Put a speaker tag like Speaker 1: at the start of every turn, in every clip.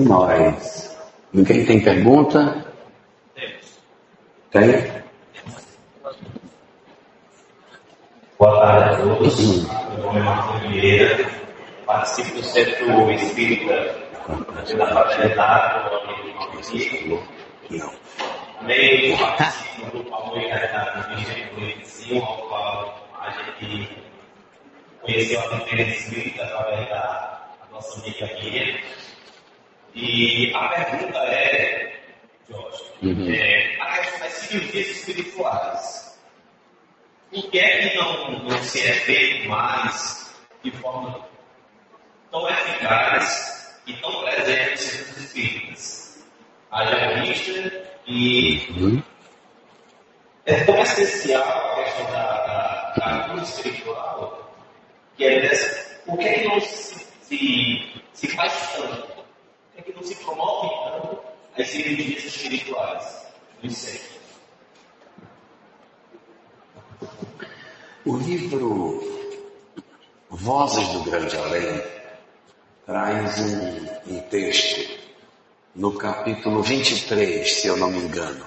Speaker 1: nós. Ninguém tem pergunta? Tem?
Speaker 2: Boa tarde a todos. Meu nome é Marcos Vieira, participo do Centro Espírita da Fraternidade, também participo do grupo Amor e Caridade do Vigente, ao qual a gente conheceu a doutrina espírita através da nossa amiga Miriam. E a pergunta é, Jorge, a questão das cirurgias espirituais. Por que é que não se é feito mais de forma tão eficaz e tão presente nos centros espíritas? Haja vista e é tão essencial a questão da cura espiritual, que é dessa. Por que é que não se faz tanto? Por que é que não se promove tanto as cirurgias espirituais dos centros?
Speaker 1: O livro Vozes do Grande Além traz um texto no capítulo 23, se eu não me engano.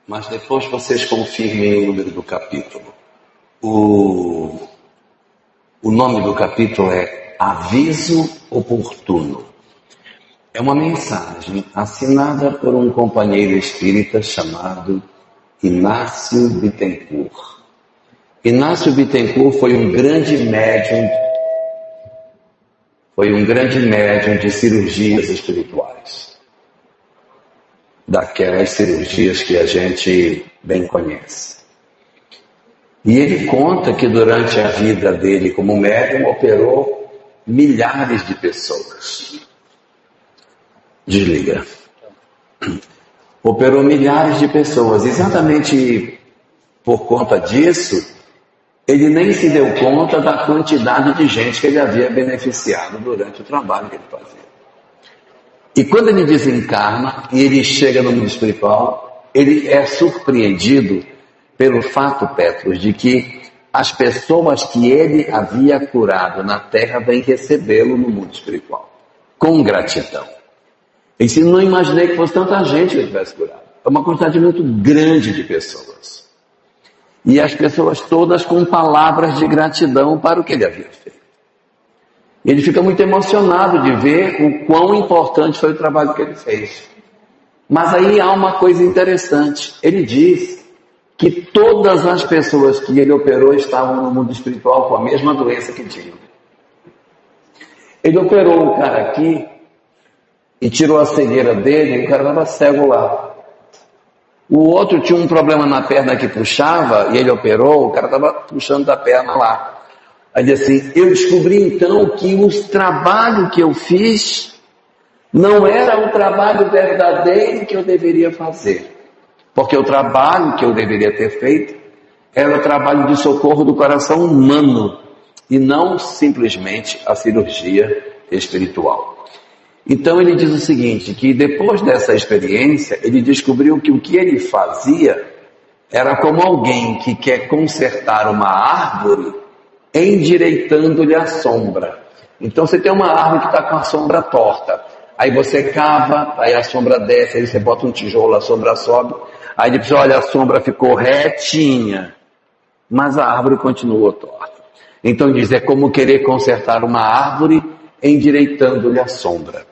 Speaker 1: Mas depois vocês confirmem o número do capítulo. O nome do capítulo é Aviso Oportuno. É uma mensagem assinada por um companheiro espírita chamado Inácio Bittencourt. Inácio Bittencourt foi um grande médium de cirurgias espirituais. Daquelas cirurgias que a gente bem conhece. E ele conta que durante a vida dele como médium operou milhares de pessoas. Desliga. Operou milhares de pessoas. Exatamente por conta disso, ele nem se deu conta da quantidade de gente que ele havia beneficiado durante o trabalho que ele fazia. E quando ele desencarna e ele chega no mundo espiritual, ele é surpreendido pelo fato, Petros, de que as pessoas que ele havia curado na Terra vêm recebê-lo no mundo espiritual, com gratidão. Ele disse, não imaginei que fosse tanta gente que ele tivesse curado. É uma quantidade muito grande de pessoas. E as pessoas todas com palavras de gratidão para o que ele havia feito. Ele fica muito emocionado de ver o quão importante foi o trabalho que ele fez. Mas aí há uma coisa interessante. Ele diz que todas as pessoas que ele operou estavam no mundo espiritual com a mesma doença que tinham. Ele operou o cara aqui e tirou a cegueira dele e o cara estava cego lá. O outro tinha um problema na perna que puxava e ele operou, o cara estava puxando da perna lá. Aí ele disse assim, eu descobri então que o trabalho que eu fiz não era o trabalho verdadeiro que eu deveria fazer. Porque o trabalho que eu deveria ter feito era o trabalho de socorro do coração humano e não simplesmente a cirurgia espiritual. Então ele diz o seguinte, que depois dessa experiência, ele descobriu que o que ele fazia era como alguém que quer consertar uma árvore endireitando-lhe a sombra. Então você tem uma árvore que está com a sombra torta, aí você cava, aí a sombra desce, aí você bota um tijolo, a sombra sobe, aí depois olha, a sombra ficou retinha, mas a árvore continuou torta. Então diz, é como querer consertar uma árvore endireitando-lhe a sombra.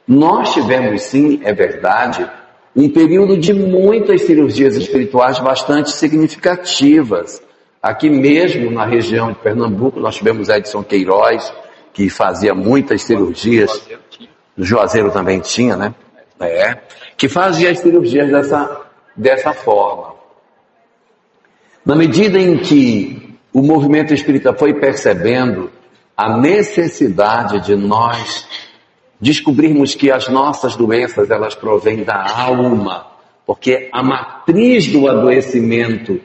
Speaker 1: Nós tivemos sim, é verdade, um período de muitas cirurgias espirituais bastante significativas. Aqui mesmo na região de Pernambuco nós tivemos Edson Queiroz, que fazia muitas cirurgias. No Juazeiro também tinha, né? Que fazia as cirurgias dessa forma. Na medida em que o movimento espírita foi percebendo a necessidade de nós descobrirmos que as nossas doenças, elas provêm da alma, porque a matriz do adoecimento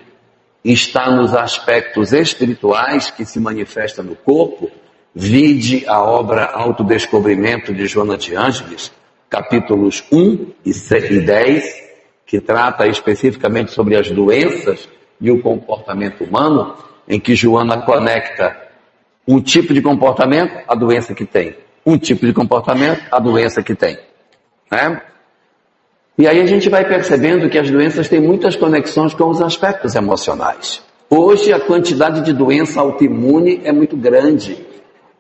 Speaker 1: está nos aspectos espirituais que se manifesta no corpo, vide a obra Autodescobrimento de Joana de Ângeles, capítulos 1 e 10, que trata especificamente sobre as doenças e o comportamento humano, em que Joana conecta um tipo de comportamento, a doença que tem. Um tipo de comportamento, a doença que tem. né? E aí a gente vai percebendo que as doenças têm muitas conexões com os aspectos emocionais. Hoje a quantidade de doença autoimune é muito grande.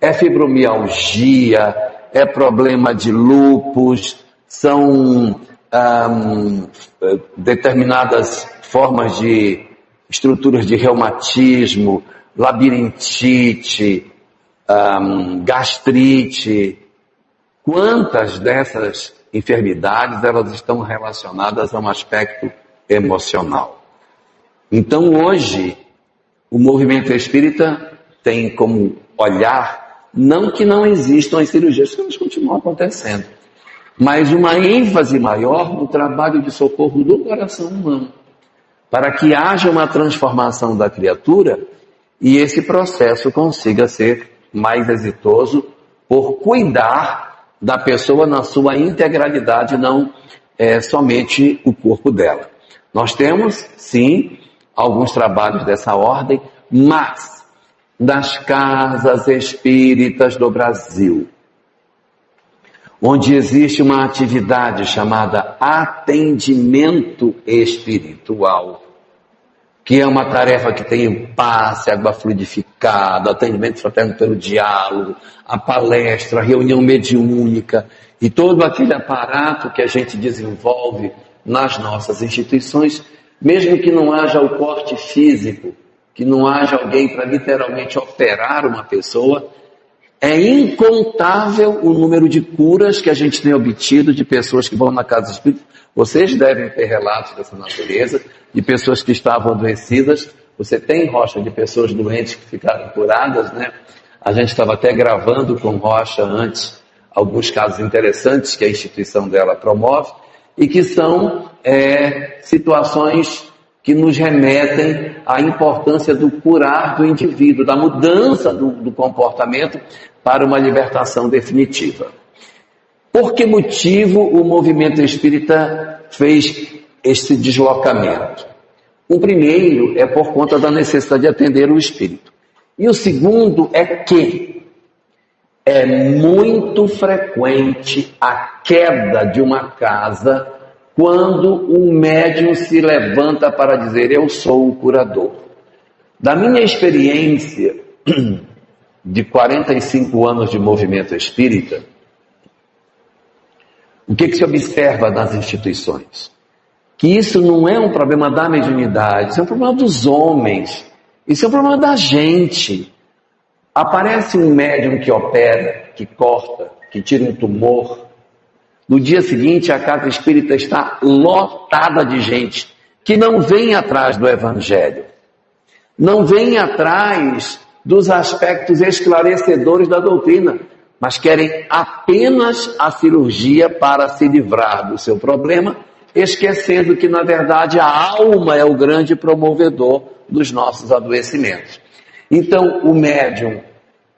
Speaker 1: É fibromialgia, é problema de lúpus, são determinadas formas de estruturas de reumatismo, labirintite, gastrite. Quantas dessas enfermidades elas estão relacionadas a um aspecto emocional? Então hoje o movimento espírita tem como olhar, não que não existam as cirurgias, que elas continuam acontecendo, mas uma ênfase maior no trabalho de socorro do coração humano, para que haja uma transformação da criatura e esse processo consiga ser mais exitoso por cuidar da pessoa na sua integralidade, não somente o corpo dela. Nós temos, sim, alguns trabalhos dessa ordem, mas das casas espíritas do Brasil, onde existe uma atividade chamada atendimento espiritual, que é uma tarefa que tem o passe, água fluidificada, atendimento fraterno pelo diálogo, a palestra, a reunião mediúnica e todo aquele aparato que a gente desenvolve nas nossas instituições, mesmo que não haja o corte físico, que não haja alguém para literalmente operar uma pessoa, é incontável o número de curas que a gente tem obtido de pessoas que vão na casa espírita. Vocês devem ter relatos dessa natureza, de pessoas que estavam adoecidas. Você tem, Rocha, de pessoas doentes que ficaram curadas, né? A gente estava até gravando com Rocha antes alguns casos interessantes que a instituição dela promove e que são situações que nos remetem à importância do curar do indivíduo, da mudança do comportamento para uma libertação definitiva. Por que motivo o movimento espírita fez esse deslocamento? O primeiro é por conta da necessidade de atender o espírito. E o segundo é que é muito frequente a queda de uma casa quando um médium se levanta para dizer: eu sou o curador. Da minha experiência de 45 anos de movimento espírita, o que se observa nas instituições? Que isso não é um problema da mediunidade, isso é um problema dos homens, isso é um problema da gente. Aparece um médium que opera, que corta, que tira um tumor. No dia seguinte, a casa espírita está lotada de gente que não vem atrás do evangelho, não vem atrás dos aspectos esclarecedores da doutrina, mas querem apenas a cirurgia para se livrar do seu problema, esquecendo que, na verdade, a alma é o grande promovedor dos nossos adoecimentos. Então, o médium,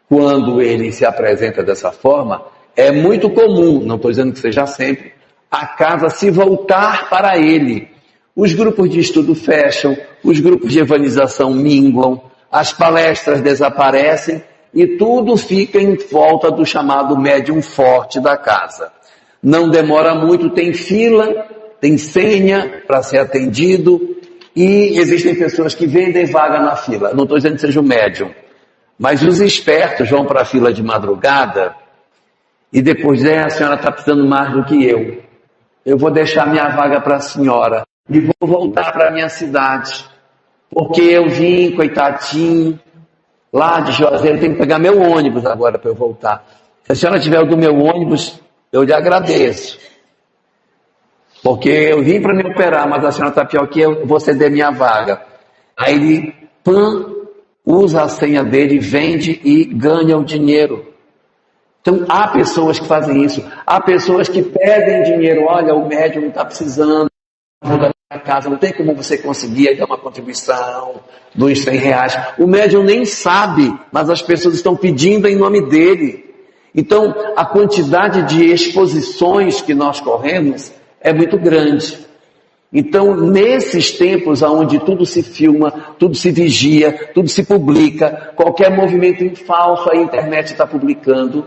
Speaker 1: quando ele se apresenta dessa forma, é muito comum, não estou dizendo que seja sempre, a casa se voltar para ele. Os grupos de estudo fecham, os grupos de evangelização minguam, as palestras desaparecem e tudo fica em volta do chamado médium forte da casa. Não demora muito, tem fila, tem senha para ser atendido e existem pessoas que vendem vaga na fila. Não estou dizendo que seja o médium, mas os espertos vão para a fila de madrugada e depois dizem: a senhora está precisando mais do que eu vou deixar minha vaga para a senhora e vou voltar para a minha cidade, porque eu vim, coitadinho, lá de Juazeiro, tenho que pegar meu ônibus agora para eu voltar. Se a senhora tiver o do meu ônibus, eu lhe agradeço, porque eu vim para me operar, mas a senhora está pior que eu vou ceder minha vaga. Aí ele, usa a senha dele, vende e ganha o dinheiro. Então, há pessoas que fazem isso, há pessoas que pedem dinheiro: olha, o médium está precisando da minha casa, não tem como você conseguir dar uma contribuição dos R$100. O médium nem sabe, mas as pessoas estão pedindo em nome dele. Então, a quantidade de exposições que nós corremos é muito grande. Então, nesses tempos onde tudo se filma, tudo se vigia, tudo se publica, qualquer movimento em falso a internet está publicando,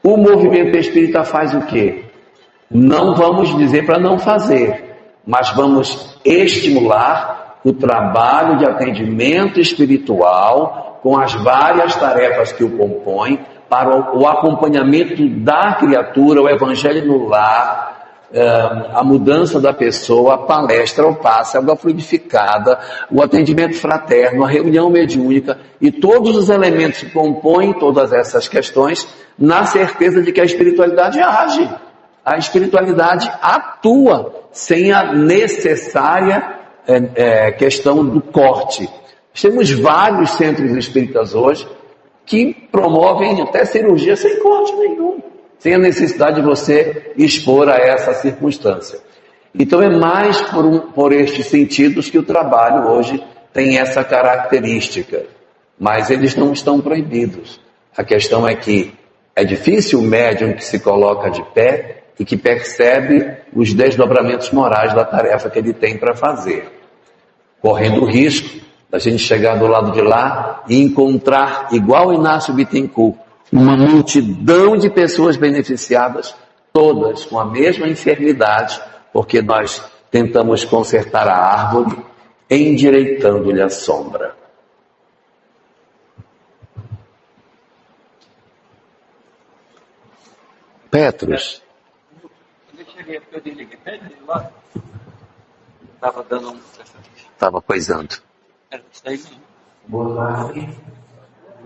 Speaker 1: o movimento espírita faz o quê? Não vamos dizer para não fazer, mas vamos estimular o trabalho de atendimento espiritual com as várias tarefas que o compõem para o acompanhamento da criatura, o evangelho no lar, a mudança da pessoa, a palestra, o passe, a água fluidificada, o atendimento fraterno, a reunião mediúnica e todos os elementos que compõem todas essas questões, na certeza de que a espiritualidade age, a espiritualidade atua sem a necessária questão do corte. Temos vários centros espíritas hoje que promovem até cirurgia sem corte nenhum, sem a necessidade de você expor a essa circunstância. Então é mais por estes sentidos que o trabalho hoje tem essa característica, mas eles não estão proibidos. A questão é que é difícil o médium que se coloca de pé e que percebe os desdobramentos morais da tarefa que ele tem para fazer, correndo o risco da gente chegar do lado de lá e encontrar, igual Inácio Bittencourt, uma multidão de pessoas beneficiadas, todas com a mesma enfermidade, porque nós tentamos consertar a árvore, endireitando-lhe a sombra. Petros.
Speaker 3: Quando eu cheguei, eu desliguei lá, estava dando
Speaker 1: Estava coisando.
Speaker 3: Era isso aí mesmo.
Speaker 4: Boa tarde.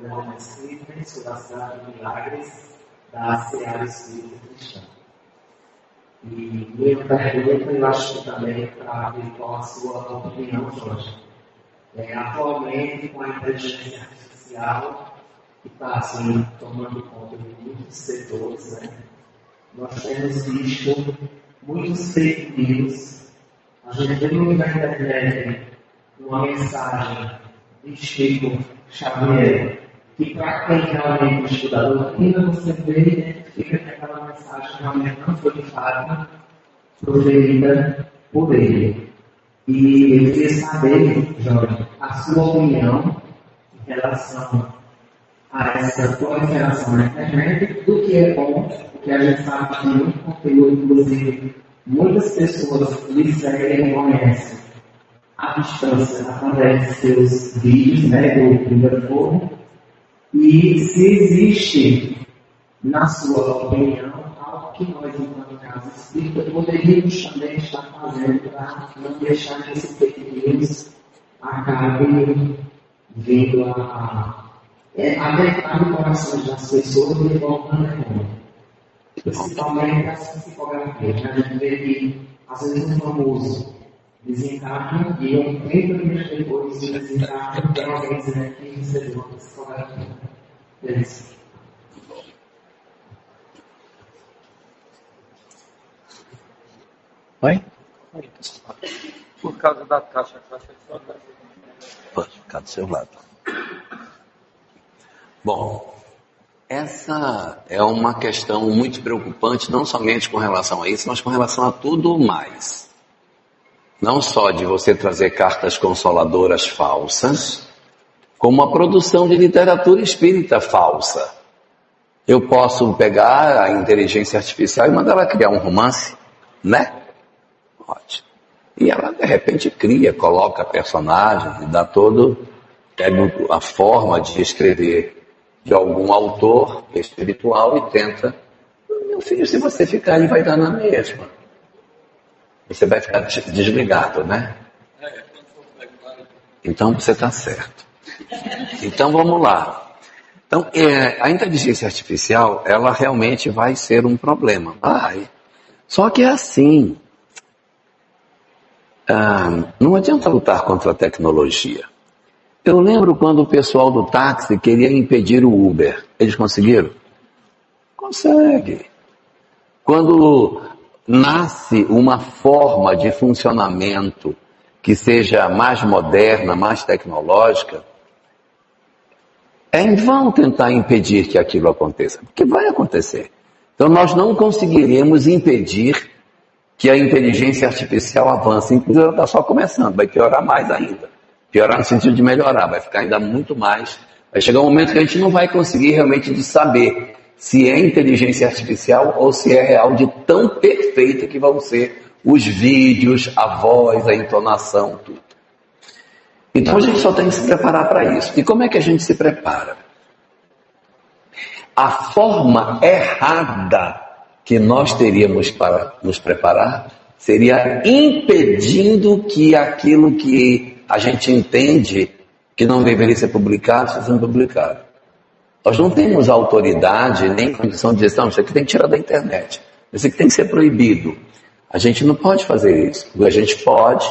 Speaker 4: Meu nome é Sidney, sou da cidade de Milagres, da Seara Espírita Cristã. E minha pergunta, eu acho que também para ver qual a sua opinião, Jorge. Atualmente, com a inteligência artificial, que está assim, tomando conta de muitos setores, né? Nós temos visto muitos fake news. A gente vê muito na internet uma mensagem de Chico Xavier, que para quem realmente estuda a doutrina, você vê e identifica que aquela mensagem realmente não foi de fato proferida por ele. E eu queria saber, Jorge, a sua opinião em relação a essa proliferação na internet, do que é bom, porque a gente sabe que tem muito conteúdo, inclusive muitas pessoas lhe seguem e conhecem à distância através de seus vídeos, né, do primeiro fogo. E se existe, na sua opinião, algo que nós, enquanto casa espírita, poderíamos também estar fazendo para não deixar que esse fake news acabe vindo a apertar o coração das pessoas e voltando a fome. Principalmente as psicografias. A gente vê que, às vezes, um famoso desencarna e 30 dias depois de desencarna, tem alguém dizendo que recebeu uma psicografia. É isso.
Speaker 1: Oi?
Speaker 3: Por causa da caixa
Speaker 1: Pode ficar do seu lado. Bom, essa é uma questão muito preocupante, não somente com relação a isso, mas com relação a tudo mais. Não só de você trazer cartas consoladoras falsas, como a produção de literatura espírita falsa. Eu posso pegar a inteligência artificial e mandar ela criar um romance, né? Ótimo. E ela, de repente, cria, coloca personagens, dá pega a forma de escrever de algum autor espiritual e tenta. Meu filho, se você ficar, ele vai dar na mesma. Você vai ficar desligado, né? Então você está certo. Então vamos lá. Então, a inteligência artificial, ela realmente vai ser um problema. Só que é assim. Não adianta lutar contra a tecnologia. Eu lembro quando o pessoal do táxi queria impedir o Uber. Eles conseguiram? Consegue. Quando nasce uma forma de funcionamento que seja mais moderna, mais tecnológica, é em vão tentar impedir que aquilo aconteça, porque vai acontecer. Então nós não conseguiremos impedir que a inteligência artificial avance. Inclusive ela está só começando, vai piorar mais ainda. Piorar no sentido de melhorar, vai ficar ainda muito mais. Vai chegar um momento que a gente não vai conseguir realmente de saber se é inteligência artificial ou se é real, de tão perfeita que vão ser os vídeos, a voz, a entonação, tudo. Então a gente só tem que se preparar para isso. E como é que a gente se prepara? A forma errada que nós teríamos para nos preparar seria impedindo que aquilo que a gente entende que não deveria ser publicado, seja sendo publicado. Nós não temos autoridade nem condição de dizer, não, isso aqui tem que tirar da internet, isso aqui tem que ser proibido. A gente não pode fazer isso. O que a gente pode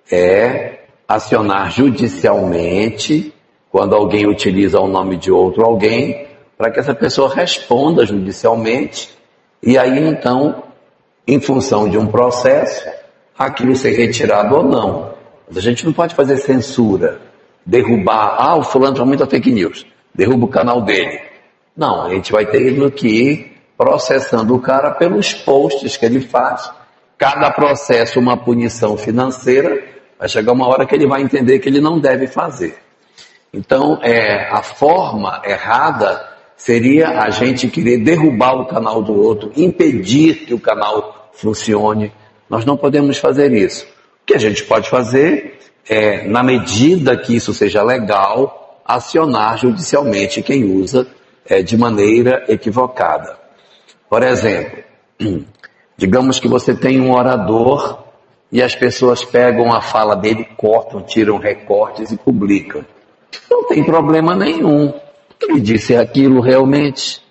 Speaker 1: é acionar judicialmente, quando alguém utiliza o nome de outro alguém, para que essa pessoa responda judicialmente, e aí então, em função de um processo, aquilo ser retirado ou não. Mas a gente não pode fazer censura, derrubar, o fulano fala muita fake news, derruba o canal dele. Não, a gente vai ter que ir processando o cara pelos posts que ele faz. Cada processo uma punição financeira, vai chegar uma hora que ele vai entender que ele não deve fazer. Então, a forma errada seria a gente querer derrubar o canal do outro, impedir que o canal funcione. Nós não podemos fazer isso. O que a gente pode fazer é, na medida que isso seja legal, acionar judicialmente quem usa de maneira equivocada. Por exemplo, digamos que você tem um orador e as pessoas pegam a fala dele, cortam, tiram recortes e publicam. Não tem problema nenhum. Ele disse aquilo realmente.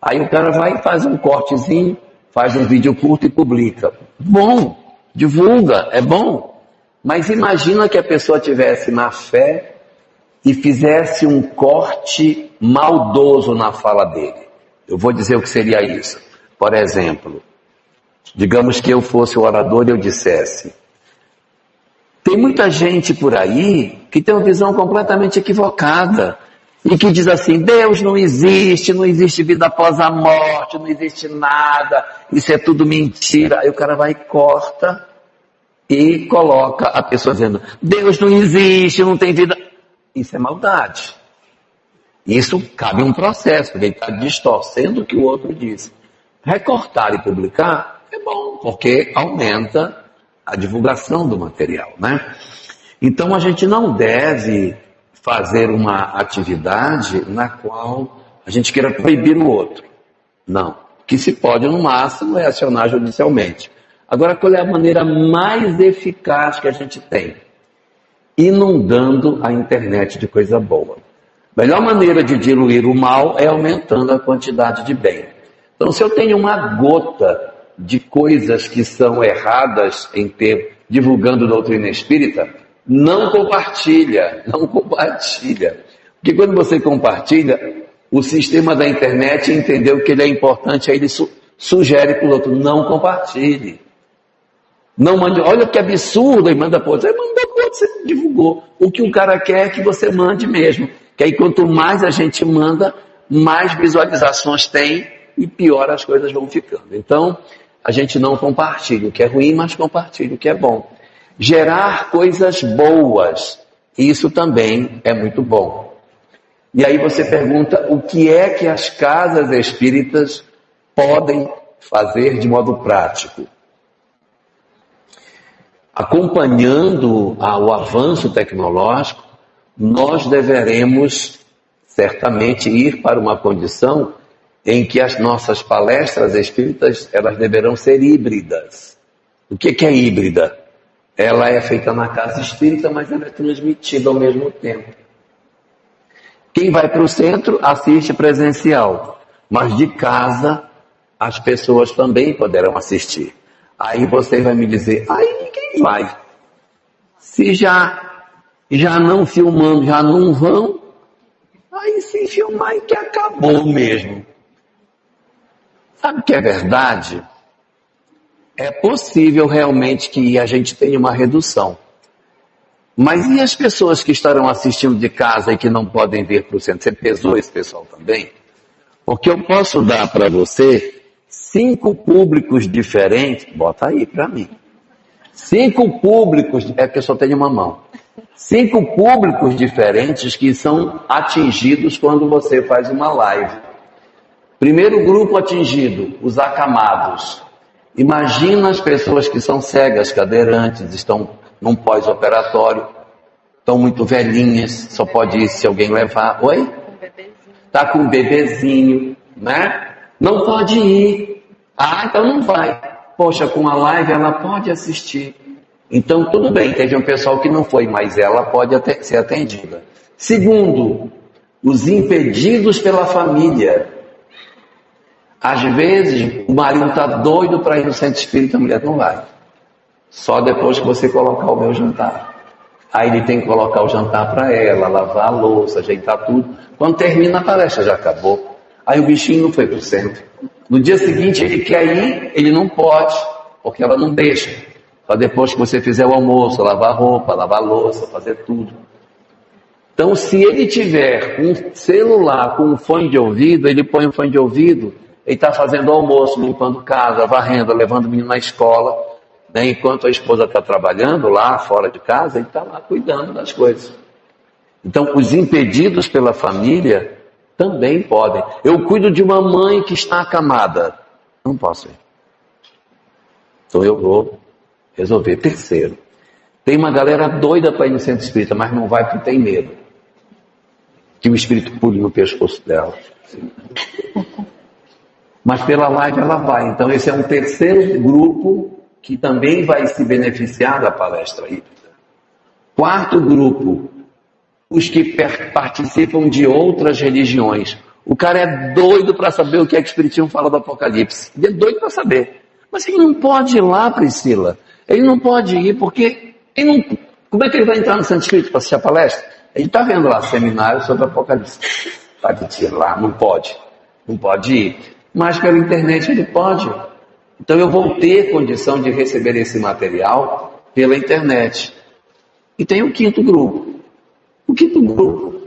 Speaker 1: Aí o cara vai e faz um cortezinho, faz um vídeo curto e publica. Bom, divulga, é bom. Mas imagina que a pessoa tivesse má fé e fizesse um corte maldoso na fala dele. Eu vou dizer o que seria isso. Por exemplo, digamos que eu fosse o orador e eu dissesse: tem muita gente por aí que tem uma visão completamente equivocada e que diz assim, Deus não existe vida após a morte, não existe nada, isso é tudo mentira. Aí o cara vai e corta e coloca a pessoa dizendo, Deus não existe, não tem vida. Isso é maldade. Isso cabe um processo, porque ele está distorcendo o que o outro diz. Recortar e publicar é bom, porque aumenta a divulgação do material, né? Então a gente não deve fazer uma atividade na qual a gente queira proibir o outro. Não. O que se pode, no máximo, é acionar judicialmente. Agora, qual é a maneira mais eficaz que a gente tem? Inundando a internet de coisa boa. A melhor maneira de diluir o mal é aumentando a quantidade de bem. Então, se eu tenho uma gota de coisas que são erradas em ter, divulgando doutrina espírita, não compartilha. Porque quando você compartilha, o sistema da internet entendeu que ele é importante, aí ele sugere para o outro, não compartilhe. Não mande, olha que absurdo, e manda para o outro. Você mandou para o outro, você divulgou. O que o cara quer é que você mande mesmo. Que aí quanto mais a gente manda, mais visualizações tem e pior as coisas vão ficando. Então, a gente não compartilha o que é ruim, mas compartilha o que é bom. Gerar coisas boas, isso também é muito bom. E aí você pergunta, o que é que as casas espíritas podem fazer de modo prático? Acompanhando o avanço tecnológico, nós deveremos certamente ir para uma condição em que as nossas palestras espíritas, elas deverão ser híbridas. O que é híbrida? Ela é feita na casa espírita, mas ela é transmitida ao mesmo tempo. Quem vai para o centro assiste presencial, mas de casa as pessoas também poderão assistir. Aí você vai me dizer, aí ninguém vai. Se já não filmando, já não vão, aí se filmar é que acabou mesmo. Sabe o que é verdade? É possível realmente que a gente tenha uma redução. Mas e as pessoas que estarão assistindo de casa e que não podem vir para o centro? Você pesou esse pessoal também? Porque eu posso dar para você 5 públicos diferentes, bota aí para mim. 5 públicos, é que eu só tenho uma mão. 5 públicos diferentes que são atingidos quando você faz uma live. Primeiro grupo atingido, os acamados. Imagina as pessoas que são cegas, cadeirantes, estão num pós-operatório, estão muito velhinhas, só pode ir se alguém levar. Oi? Está com um bebezinho, né? Não pode ir. Ah, então não vai. Poxa, com a live ela pode assistir. Então tudo bem, teve um pessoal que não foi, mas ela pode ser atendida. Segundo, os impedidos pela família. Às vezes o marido está doido para ir no centro espírita, a mulher não vai. Só depois que você colocar o meu jantar. Aí ele tem que colocar o jantar para ela, lavar a louça, ajeitar tudo. Quando termina a palestra já acabou. Aí o bichinho não foi para o centro. No dia seguinte ele quer ir, ele não pode, porque ela não deixa. Só depois que você fizer o almoço, lavar a roupa, lavar a louça, fazer tudo. Então se ele tiver um celular com um fone de ouvido, ele põe o fone de ouvido, ele está fazendo o almoço, limpando casa, varrendo, levando o menino na escola. Né? Enquanto a esposa está trabalhando lá fora de casa, ele está lá cuidando das coisas. Então, os impedidos pela família também podem. Eu cuido de uma mãe que está acamada. Não posso ir. Então eu vou resolver. Terceiro, tem uma galera doida para ir no centro espírita, mas não vai porque tem medo. Que o espírito pule no pescoço dela. Mas pela live ela vai. Então esse é um terceiro grupo que também vai se beneficiar da palestra híbrida. Quarto grupo, os que participam de outras religiões. O cara é doido para saber o que é que o Espiritismo fala do Apocalipse. Ele é doido para saber. Mas ele não pode ir lá, Priscila. Ele não pode ir porque... Ele não... Como é que ele vai entrar no Centro Espírita para assistir a palestra? Ele está vendo lá seminário sobre Apocalipse. Vai ir lá, não pode. Não pode ir. Mas pela internet ele pode. Então eu vou ter condição de receber esse material pela internet. E tem o quinto grupo. O quinto grupo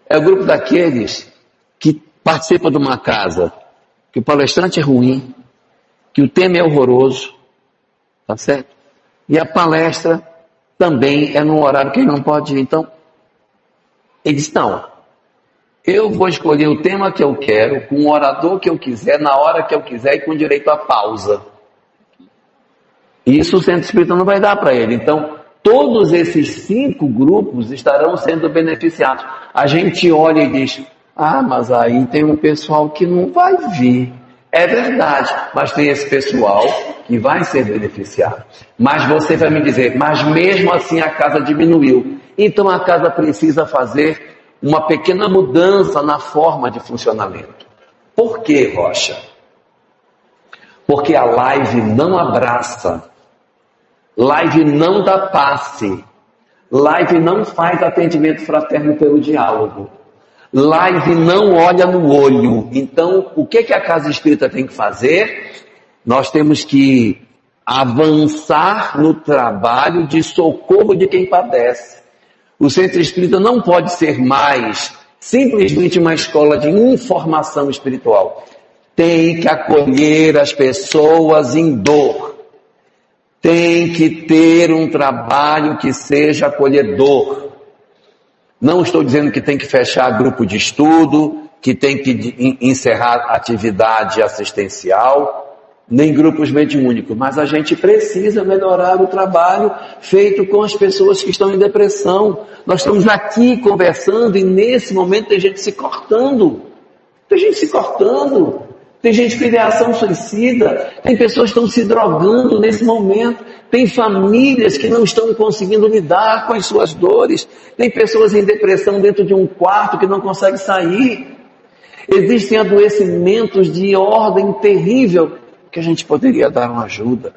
Speaker 1: é o grupo daqueles que participam de uma casa, que o palestrante é ruim, que o tema é horroroso, tá certo? E a palestra também é num horário que ele não pode ir. Então, eles estão. Eu vou escolher o tema que eu quero, com o orador que eu quiser, na hora que eu quiser e com direito a pausa. Isso o Centro Espírita não vai dar para ele. Então, todos esses 5 grupos estarão sendo beneficiados. A gente olha e diz, mas aí tem um pessoal que não vai vir. É verdade, mas tem esse pessoal que vai ser beneficiado. Mas você vai me dizer, mas mesmo assim a casa diminuiu. Então a casa precisa fazer uma pequena mudança na forma de funcionamento. Por que, Rocha? Porque a live não abraça, live não dá passe, live não faz atendimento fraterno pelo diálogo, live não olha no olho. Então, o que a Casa Espírita tem que fazer? Nós temos que avançar no trabalho de socorro de quem padece. O Centro Espírita não pode ser mais simplesmente uma escola de informação espiritual. Tem que acolher as pessoas em dor. Tem que ter um trabalho que seja acolhedor. Não estou dizendo que tem que fechar grupo de estudo, que tem que encerrar atividade assistencial, nem grupos mediúnicos, mas a gente precisa melhorar o trabalho feito com as pessoas que estão em depressão. Nós estamos aqui conversando e nesse momento tem gente se cortando. Tem gente se cortando. Tem gente com ideação suicida. Tem pessoas que estão se drogando nesse momento. Tem famílias que não estão conseguindo lidar com as suas dores. Tem pessoas em depressão dentro de um quarto que não conseguem sair. Existem adoecimentos de ordem terrível que a gente poderia dar uma ajuda.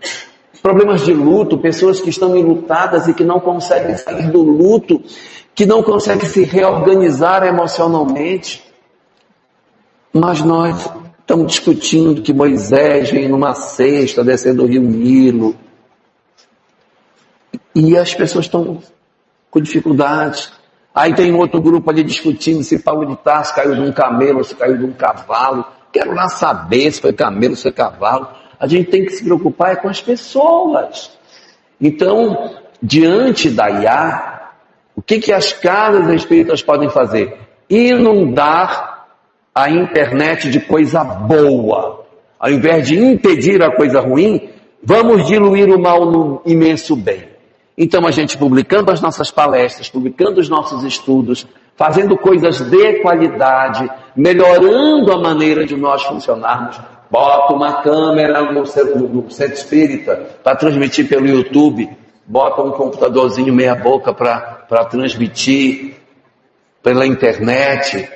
Speaker 1: Problemas de luto, pessoas que estão enlutadas e que não conseguem sair do luto, que não conseguem se reorganizar emocionalmente. Mas nós estamos discutindo que Moisés vem numa cesta descendo o rio Nilo. E as pessoas estão com dificuldades. Aí tem outro grupo ali discutindo se Paulo de Tarso caiu de um camelo, se caiu de um cavalo. Quero lá saber se foi camelo, se foi cavalo. A gente tem que se preocupar com as pessoas. Então, diante da IA, o que as casas espíritas podem fazer? Inundar a internet de coisa boa. Ao invés de impedir a coisa ruim, vamos diluir o mal no imenso bem. Então a gente publicando as nossas palestras, publicando os nossos estudos, fazendo coisas de qualidade, melhorando a maneira de nós funcionarmos, bota uma câmera no centro espírita para transmitir pelo YouTube, bota um computadorzinho meia boca para transmitir pela internet.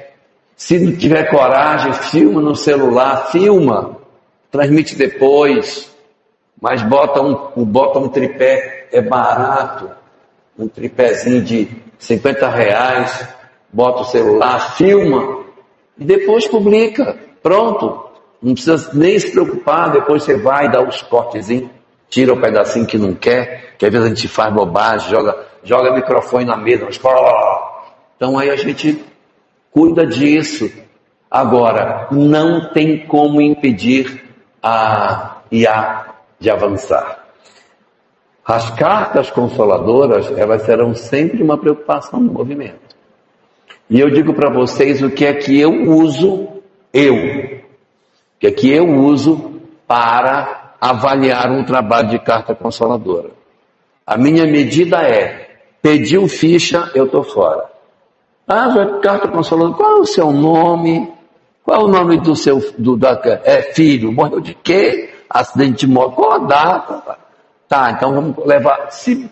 Speaker 1: Se não tiver coragem, filma no celular, filma, transmite depois, mas bota um tripé, é barato, um tripézinho de R$50, bota o celular, filma e depois publica, pronto, não precisa nem se preocupar, depois você vai dar os cortezinhos, tira o pedacinho que não quer, que às vezes a gente faz bobagem, joga microfone na mesa, então aí a gente cuida disso. Agora, não tem como impedir a IA de avançar. As cartas consoladoras, elas serão sempre uma preocupação no movimento. E eu digo para vocês o que é que eu uso, para avaliar um trabalho de carta consoladora. A minha medida é, pediu ficha, eu estou fora. Carta consoladora, qual é o seu nome? Qual é o nome do seu filho? Morreu de quê? Acidente de moto? Qual a data? Tá, então vamos levar. Se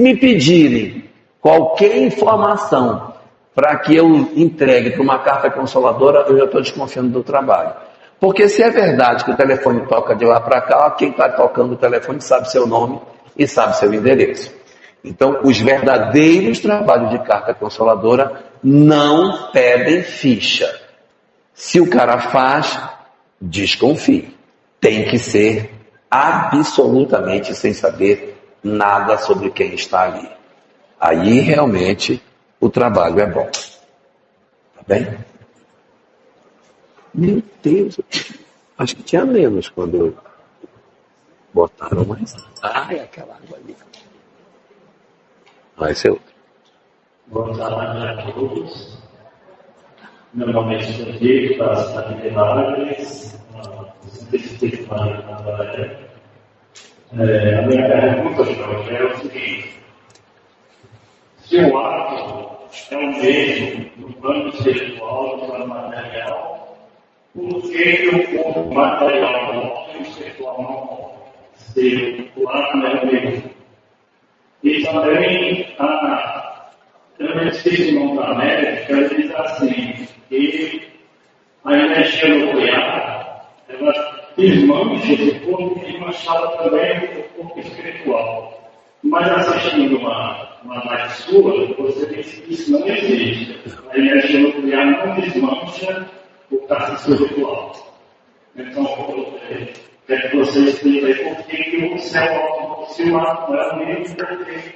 Speaker 1: me pedirem qualquer informação para que eu entregue para uma carta consoladora, eu já estou desconfiando do trabalho. Porque se é verdade que o telefone toca de lá para cá, quem está tocando o telefone sabe seu nome e sabe seu endereço. Então, os verdadeiros trabalhos de carta consoladora não pedem ficha. Se o cara faz, desconfie. Tem que ser absolutamente sem saber nada sobre quem está ali. Aí, realmente, o trabalho é bom. Tá bem? Meu Deus, acho que tinha menos quando botaram mais. Ai, aquela água ali. Vai ser outro.
Speaker 5: Boa tarde a todos. Meu nome é Sergio, da cidade de Milagres, a minha pergunta, Jorge, é o seguinte: se o ato é o mesmo no plano espiritual e no plano material, por que o corpo material morre e o espiritual não morre? Se o ato é o mesmo. E também, eu não esqueci o nome da médica, ela diz assim, que a energia nuclear, ela desmancha o corpo e manchava também o corpo espiritual. Mas assistindo uma live sua, você disse que isso não existe. A energia nuclear não desmancha o corpo espiritual. Então, quero que você explique aí por que o céu, se o ato é o mesmo, porque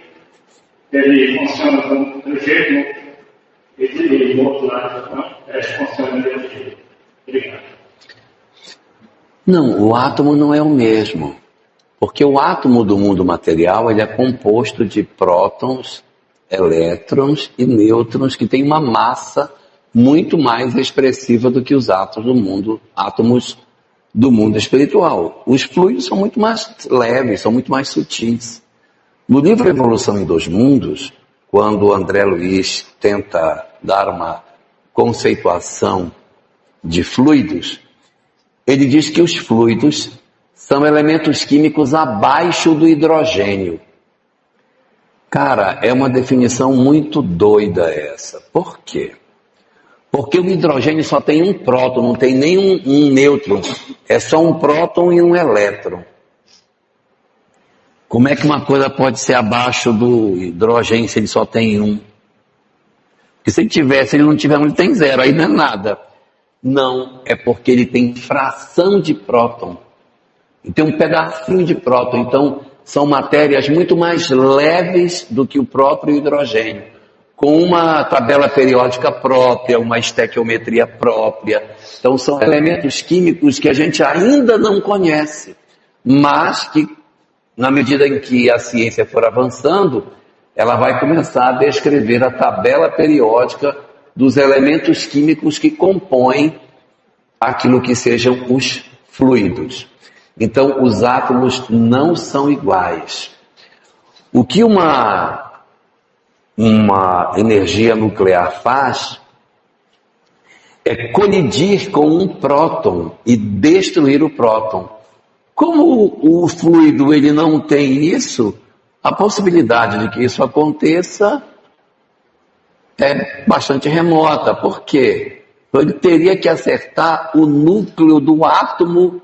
Speaker 5: ele funciona do jeito e o outro lado funciona do jeito. Obrigado.
Speaker 1: Não, o átomo não é o mesmo. Porque o átomo do mundo material ele é composto de prótons, elétrons e nêutrons que têm uma massa muito mais expressiva do que os átomos do mundo espiritual. Os fluidos são muito mais leves, são muito mais sutis. No livro Evolução em Dois Mundos, quando André Luiz tenta dar uma conceituação de fluidos, ele diz que os fluidos são elementos químicos abaixo do hidrogênio. Cara, é uma definição muito doida essa. Por quê? Porque o hidrogênio só tem um próton, não tem nem um nêutron. É só um próton e um elétron. Como é que uma coisa pode ser abaixo do hidrogênio se ele só tem um? Porque se ele não tiver um, ele tem zero, aí não é nada. Não, é porque ele tem fração de próton. E tem um pedacinho de próton. Então, são matérias muito mais leves do que o próprio hidrogênio, com uma tabela periódica própria, uma estequiometria própria. Então, são elementos químicos que a gente ainda não conhece, mas que, na medida em que a ciência for avançando, ela vai começar a descrever a tabela periódica dos elementos químicos que compõem aquilo que sejam os fluidos. Então, os átomos não são iguais. O que uma energia nuclear faz é colidir com um próton e destruir o próton. Como o fluido ele não tem isso, a possibilidade de que isso aconteça é bastante remota. Por quê? Então, ele teria que acertar o núcleo do átomo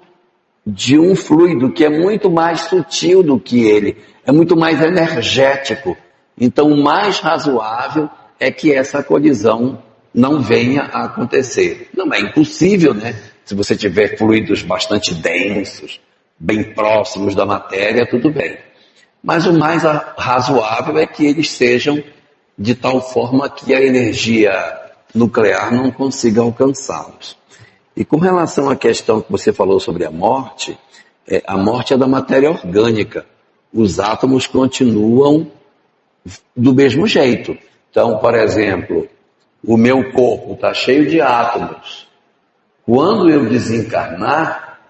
Speaker 1: de um fluido que é muito mais sutil do que ele, é muito mais energético. Então, o mais razoável é que essa colisão não venha a acontecer. Não é impossível, né? Se você tiver fluidos bastante densos, bem próximos da matéria, tudo bem. Mas o mais razoável é que eles sejam de tal forma que a energia nuclear não consiga alcançá-los. E com relação à questão que você falou sobre a morte é da matéria orgânica. Os átomos continuam do mesmo jeito. Então, por exemplo, o meu corpo está cheio de átomos. Quando eu desencarnar,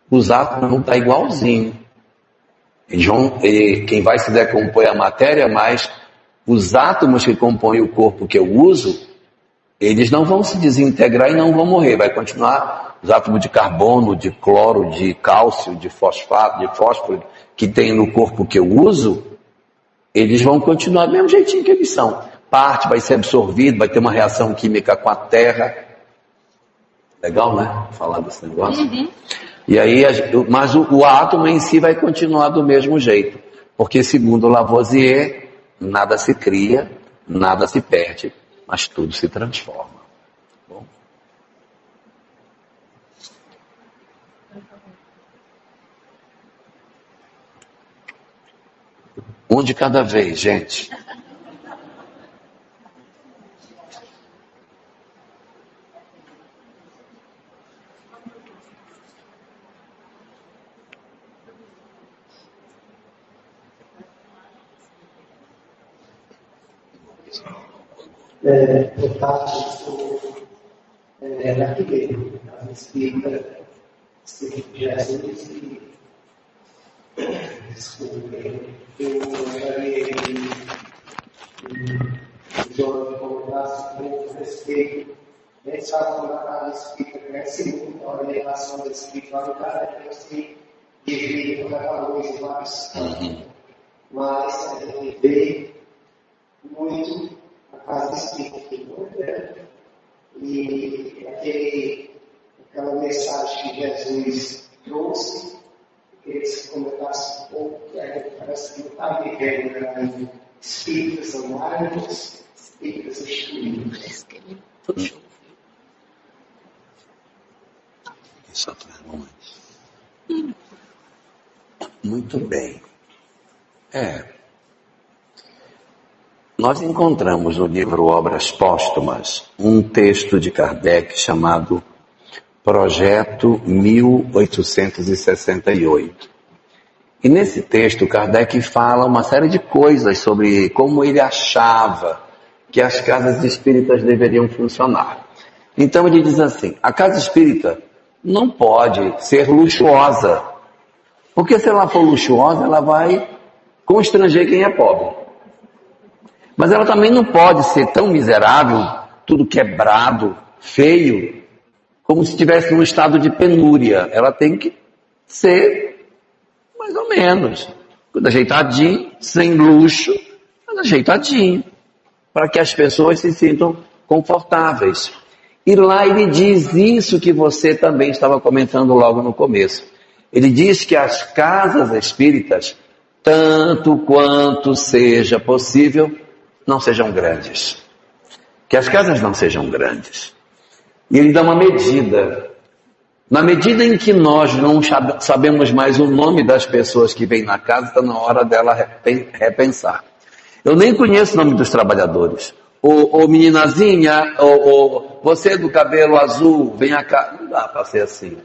Speaker 1: os átomos vão estar igualzinho. Quem vai se decompor é a matéria, mas os átomos que compõem o corpo que eu uso, eles não vão se desintegrar e não vão morrer. Vai continuar os átomos de carbono, de cloro, de cálcio, de fosfato, de fósforo que tem no corpo que eu uso, eles vão continuar do mesmo jeitinho que eles são. Parte vai ser absorvido, vai ter uma reação química com a terra. Legal, né? Falar desse negócio. E aí, mas o átomo em si vai continuar do mesmo jeito. Porque, segundo Lavoisier, nada se cria, nada se perde, mas tudo se transforma. Bom. Um de cada vez, gente.
Speaker 4: Por parte daquele espírita de Jesus e desculpe, eu gostaria de João colocasse um pouco a respeito dessa palavra espírita cresce muito a relação da espiritualidade, eu sei que veio com a luz de vários campos, mas a gente vê muito a casa espírita aqui no Evangelho e aquela mensagem que Jesus trouxe, que eles comentassem um pouco, que parece que não está vivendo, né? Espíritas amáveis, espíritas instruídos.
Speaker 1: Só muito bem. Nós encontramos no livro Obras Póstumas um texto de Kardec chamado Projeto 1868. E nesse texto Kardec fala uma série de coisas sobre como ele achava que as casas espíritas deveriam funcionar. Então ele diz assim: a casa espírita não pode ser luxuosa, porque se ela for luxuosa, ela vai constranger quem é pobre. Mas ela também não pode ser tão miserável, tudo quebrado, feio, como se estivesse num estado de penúria. Ela tem que ser mais ou menos, tudo ajeitadinho, sem luxo, mas ajeitadinho, para que as pessoas se sintam confortáveis. E lá ele diz isso que você também estava comentando logo no começo. Ele diz que as casas espíritas, tanto quanto seja possível, não sejam grandes. Que as casas não sejam grandes. E ele dá uma medida. Na medida em que nós não sabemos mais o nome das pessoas que vêm na casa, está na hora dela repensar. Eu nem conheço o nome dos trabalhadores. Ô meninazinha, você do cabelo azul, vem cá. Não dá para ser assim.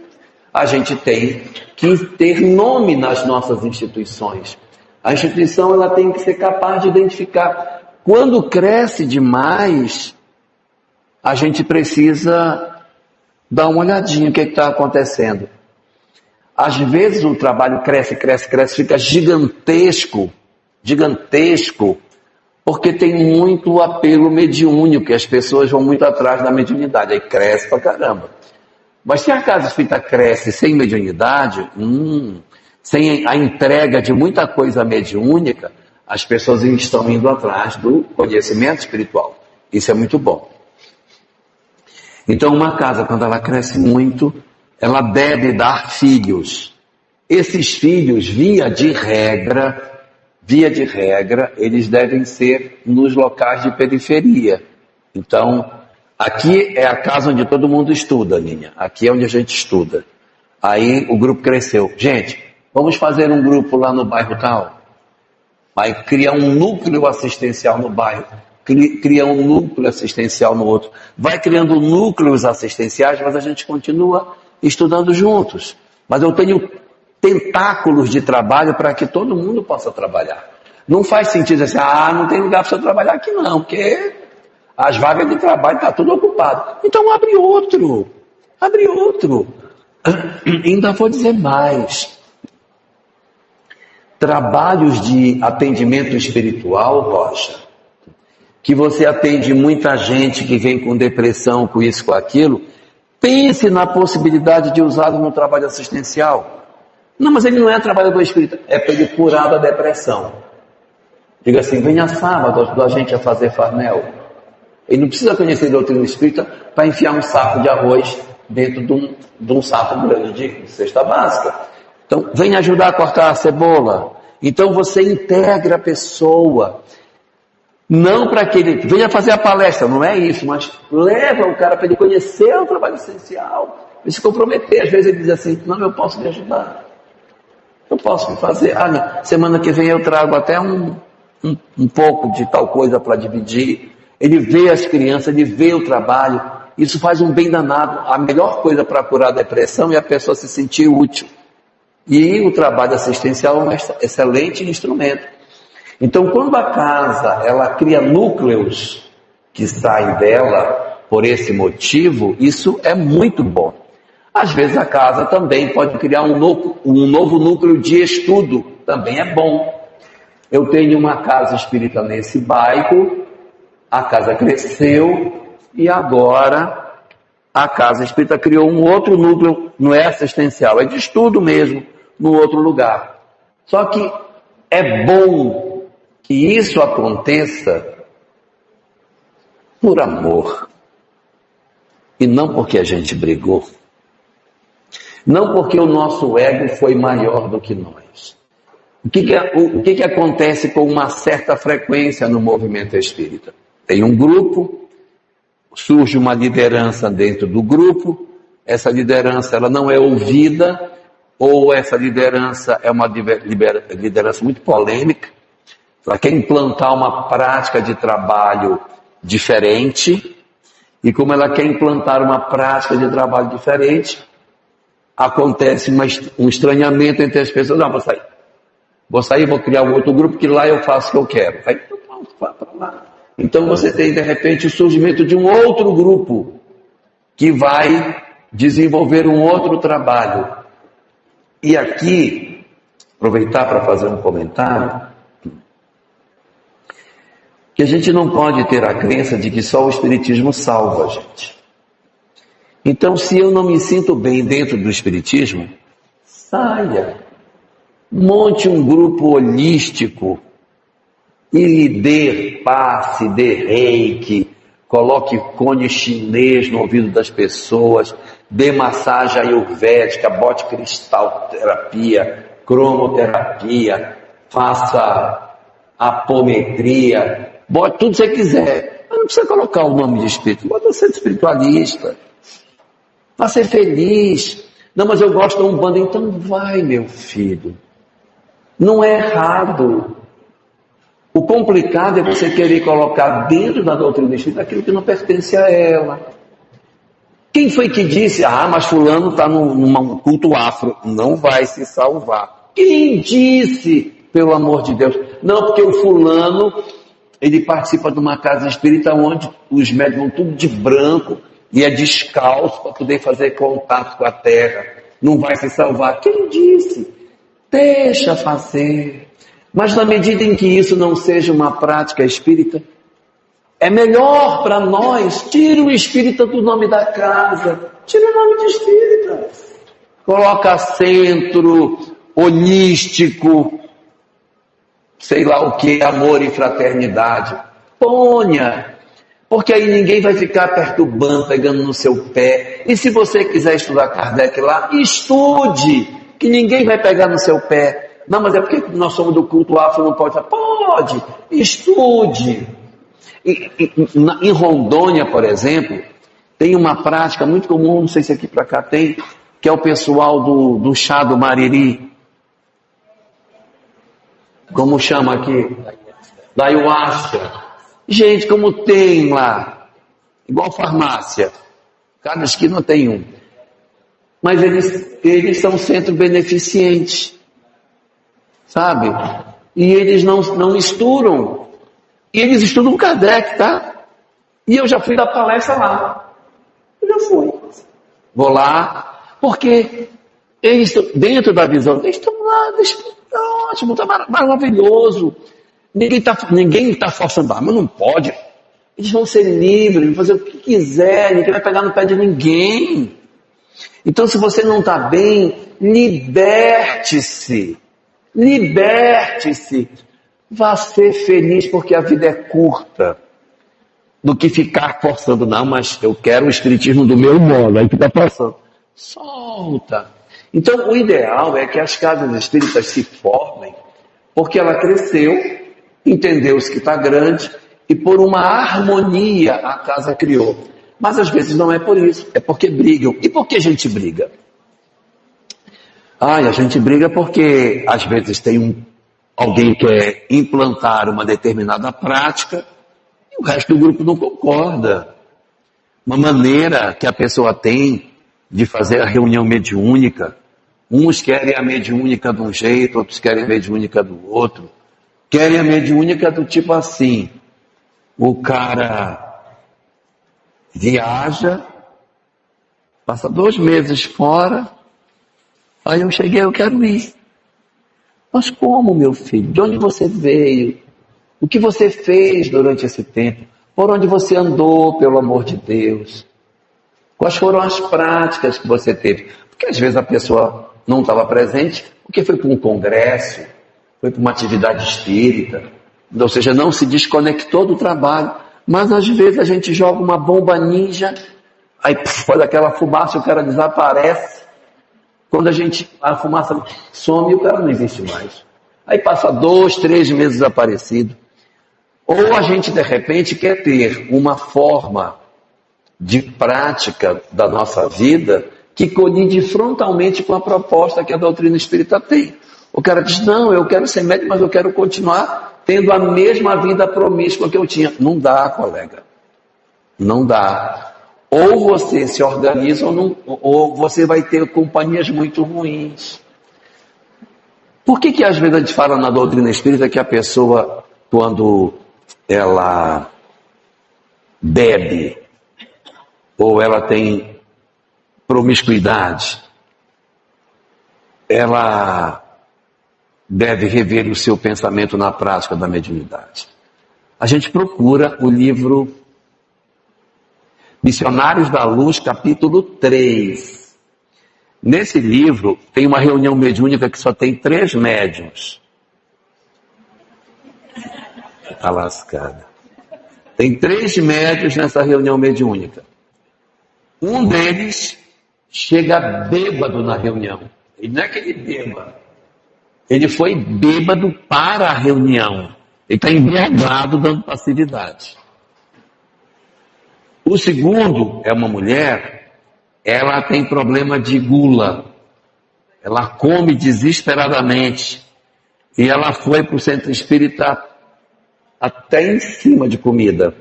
Speaker 1: A gente tem que ter nome nas nossas instituições. A instituição ela tem que ser capaz de identificar. Quando cresce demais, a gente precisa dar uma olhadinha no que está acontecendo. Às vezes o trabalho cresce, fica gigantesco, porque tem muito apelo mediúnico, que as pessoas vão muito atrás da mediunidade, aí cresce pra caramba. Mas se a casa espírita cresce sem mediunidade, sem a entrega de muita coisa mediúnica, as pessoas estão indo atrás do conhecimento espiritual. Isso é muito bom. Então uma casa, quando ela cresce muito, ela deve dar filhos. Esses filhos, via de regra, eles devem ser nos locais de periferia. Então, aqui é a casa onde todo mundo estuda, Ninha. Aqui é onde a gente estuda. Aí o grupo cresceu. Gente, vamos fazer um grupo lá no bairro tal? Vai criar um núcleo assistencial no bairro. Cria um núcleo assistencial no outro. Vai criando núcleos assistenciais, mas a gente continua estudando juntos. Mas eu tenho tentáculos de trabalho para que todo mundo possa trabalhar. Não faz sentido assim, não tem lugar para você trabalhar aqui não, porque as vagas de trabalho estão tudo ocupado. Então abre outro. Ainda vou dizer mais. Trabalhos de atendimento espiritual, Rocha, que você atende muita gente que vem com depressão, com isso, com aquilo, pense na possibilidade de usá-lo no trabalho assistencial. Não, mas ele não é trabalhador espírita, é para ele curar da depressão. Diga assim, venha sábado ajudar a gente a fazer farnel. Ele não precisa conhecer doutrina espírita para enfiar um saco de arroz dentro de um saco grande de cesta básica. Então, venha ajudar a cortar a cebola. Então você integra a pessoa. Não para que ele venha fazer a palestra, não é isso, mas leva o cara para ele conhecer o trabalho essencial e se comprometer. Às vezes ele diz assim, não, eu posso me ajudar. Eu posso me fazer. Semana que vem eu trago até um pouco de tal coisa para dividir. Ele vê as crianças, ele vê o trabalho. Isso faz um bem danado. A melhor coisa para curar a depressão é a pessoa se sentir útil. E o trabalho assistencial é um excelente instrumento. Então, quando a casa ela cria núcleos que saem dela por esse motivo, isso é muito bom. Às vezes a casa também pode criar um novo núcleo de estudo, também é bom. Eu tenho uma casa espírita nesse bairro, a casa cresceu e agora a casa espírita criou um outro núcleo, não é assistencial, é de estudo mesmo, no outro lugar. Só que é bom que isso aconteça por amor. E não porque a gente brigou. Não porque o nosso ego foi maior do que nós. O que acontece com uma certa frequência no movimento espírita? Tem um grupo, surge uma liderança dentro do grupo, essa liderança ela não é ouvida, ou essa liderança é uma liderança muito polêmica, ela quer implantar uma prática de trabalho diferente, e como ela quer implantar uma prática de trabalho diferente, acontece um estranhamento entre as pessoas. Não, vou sair, vou criar um outro grupo que lá eu faço o que eu quero. Aí, vá para lá. Então você tem de repente o surgimento de um outro grupo que vai desenvolver um outro trabalho. E aqui, aproveitar para fazer um comentário, que a gente não pode ter a crença de que só o Espiritismo salva a gente. Então, se eu não me sinto bem dentro do Espiritismo, saia. Monte um grupo holístico e dê passe, dê reiki, coloque cone chinês no ouvido das pessoas, dê massagem ayurvédica, bote cristalterapia, cromoterapia, faça apometria, bote tudo que você quiser. Mas não precisa colocar o nome de espírito, bota ser espiritualista. Vai ser feliz. Não, mas eu gosto da Umbanda. Então vai, meu filho. Não é errado. O complicado é você querer colocar dentro da doutrina espírita aquilo que não pertence a ela. Quem foi que disse, mas fulano está num culto afro, não vai se salvar? Quem disse, pelo amor de Deus? Não, porque o fulano ele participa de uma casa espírita onde os médios vão tudo de branco e é descalço para poder fazer contato com a terra. Não vai se salvar. Quem disse? Deixa fazer. Mas na medida em que isso não seja uma prática espírita, é melhor para nós, tira o espírita do nome da casa, tira o nome de espírita. Coloca centro holístico, sei lá o que, amor e fraternidade. Ponha, porque aí ninguém vai ficar perturbando, pegando no seu pé. E se você quiser estudar Kardec lá, estude, que ninguém vai pegar no seu pé. Não, mas é porque nós somos do culto afro, não pode. Pode, estude. Em Rondônia, por exemplo, tem uma prática muito comum, não sei se aqui para cá tem, que é o pessoal do chá do Mariri. Como chama aqui? Da ayahuasca. Gente, como tem lá, igual farmácia, cada esquina tem um. Mas eles são centro beneficente, sabe? E eles não misturam. E eles estudam Kardec, tá? E eu já fui dar palestra lá. Eu já fui. Vou lá, porque eles estão dentro da visão, eles estão lá, está ótimo, está maravilhoso. Ninguém está forçando, mas não pode. Eles vão ser livres, vão fazer o que quiser, ninguém vai pegar no pé de ninguém. Então, se você não está bem, liberte-se. Liberte-se. Vá ser feliz, porque a vida é curta. Do que ficar forçando, não, mas eu quero o espiritismo do meu modo, aí fica forçando. Solta. Então, o ideal é que as casas espíritas se formem, porque ela cresceu, entendeu-se que está grande, e por uma harmonia a casa criou. Mas às vezes não é por isso, é porque brigam. E por que a gente briga? A gente briga porque às vezes tem alguém que quer implantar uma determinada prática e o resto do grupo não concorda. Uma maneira que a pessoa tem de fazer a reunião mediúnica, uns querem a mediúnica de um jeito, outros querem a mediúnica do outro. Querem a mediúnica do tipo assim, o cara viaja, passa 2 meses fora, aí eu cheguei, eu quero ir. Mas como, meu filho? De onde você veio? O que você fez durante esse tempo? Por onde você andou, pelo amor de Deus? Quais foram as práticas que você teve? Porque às vezes a pessoa não estava presente, porque foi para um congresso, foi para uma atividade espírita, ou seja, não se desconectou do trabalho. Mas às vezes a gente joga uma bomba ninja, aí faz aquela fumaça e o cara desaparece. Quando a fumaça some, o cara não existe mais. Aí passa 2, 3 meses desaparecido. Ou a gente de repente quer ter uma forma de prática da nossa vida que colide frontalmente com a proposta que a doutrina espírita tem. O cara diz, não, eu quero ser médico, mas eu quero continuar tendo a mesma vida promíscua que eu tinha. Não dá, colega. Não dá. Ou você se organiza ou você vai ter companhias muito ruins. Por que às vezes a gente fala na doutrina espírita que a pessoa, quando ela bebe, ou ela tem promiscuidade, ela deve rever o seu pensamento na prática da mediunidade? A gente procura o livro Missionários da Luz, capítulo 3. Nesse livro tem uma reunião mediúnica que só tem 3 médiuns. Está lascada. Tem 3 médiuns nessa reunião mediúnica. Um deles chega bêbado na reunião. Ele não é que ele bêbado. Ele foi bêbado para a reunião. Ele está embriagado dando passividade. O segundo é uma mulher, ela tem problema de gula. Ela come desesperadamente. E ela foi para o centro espírita até em cima de comida.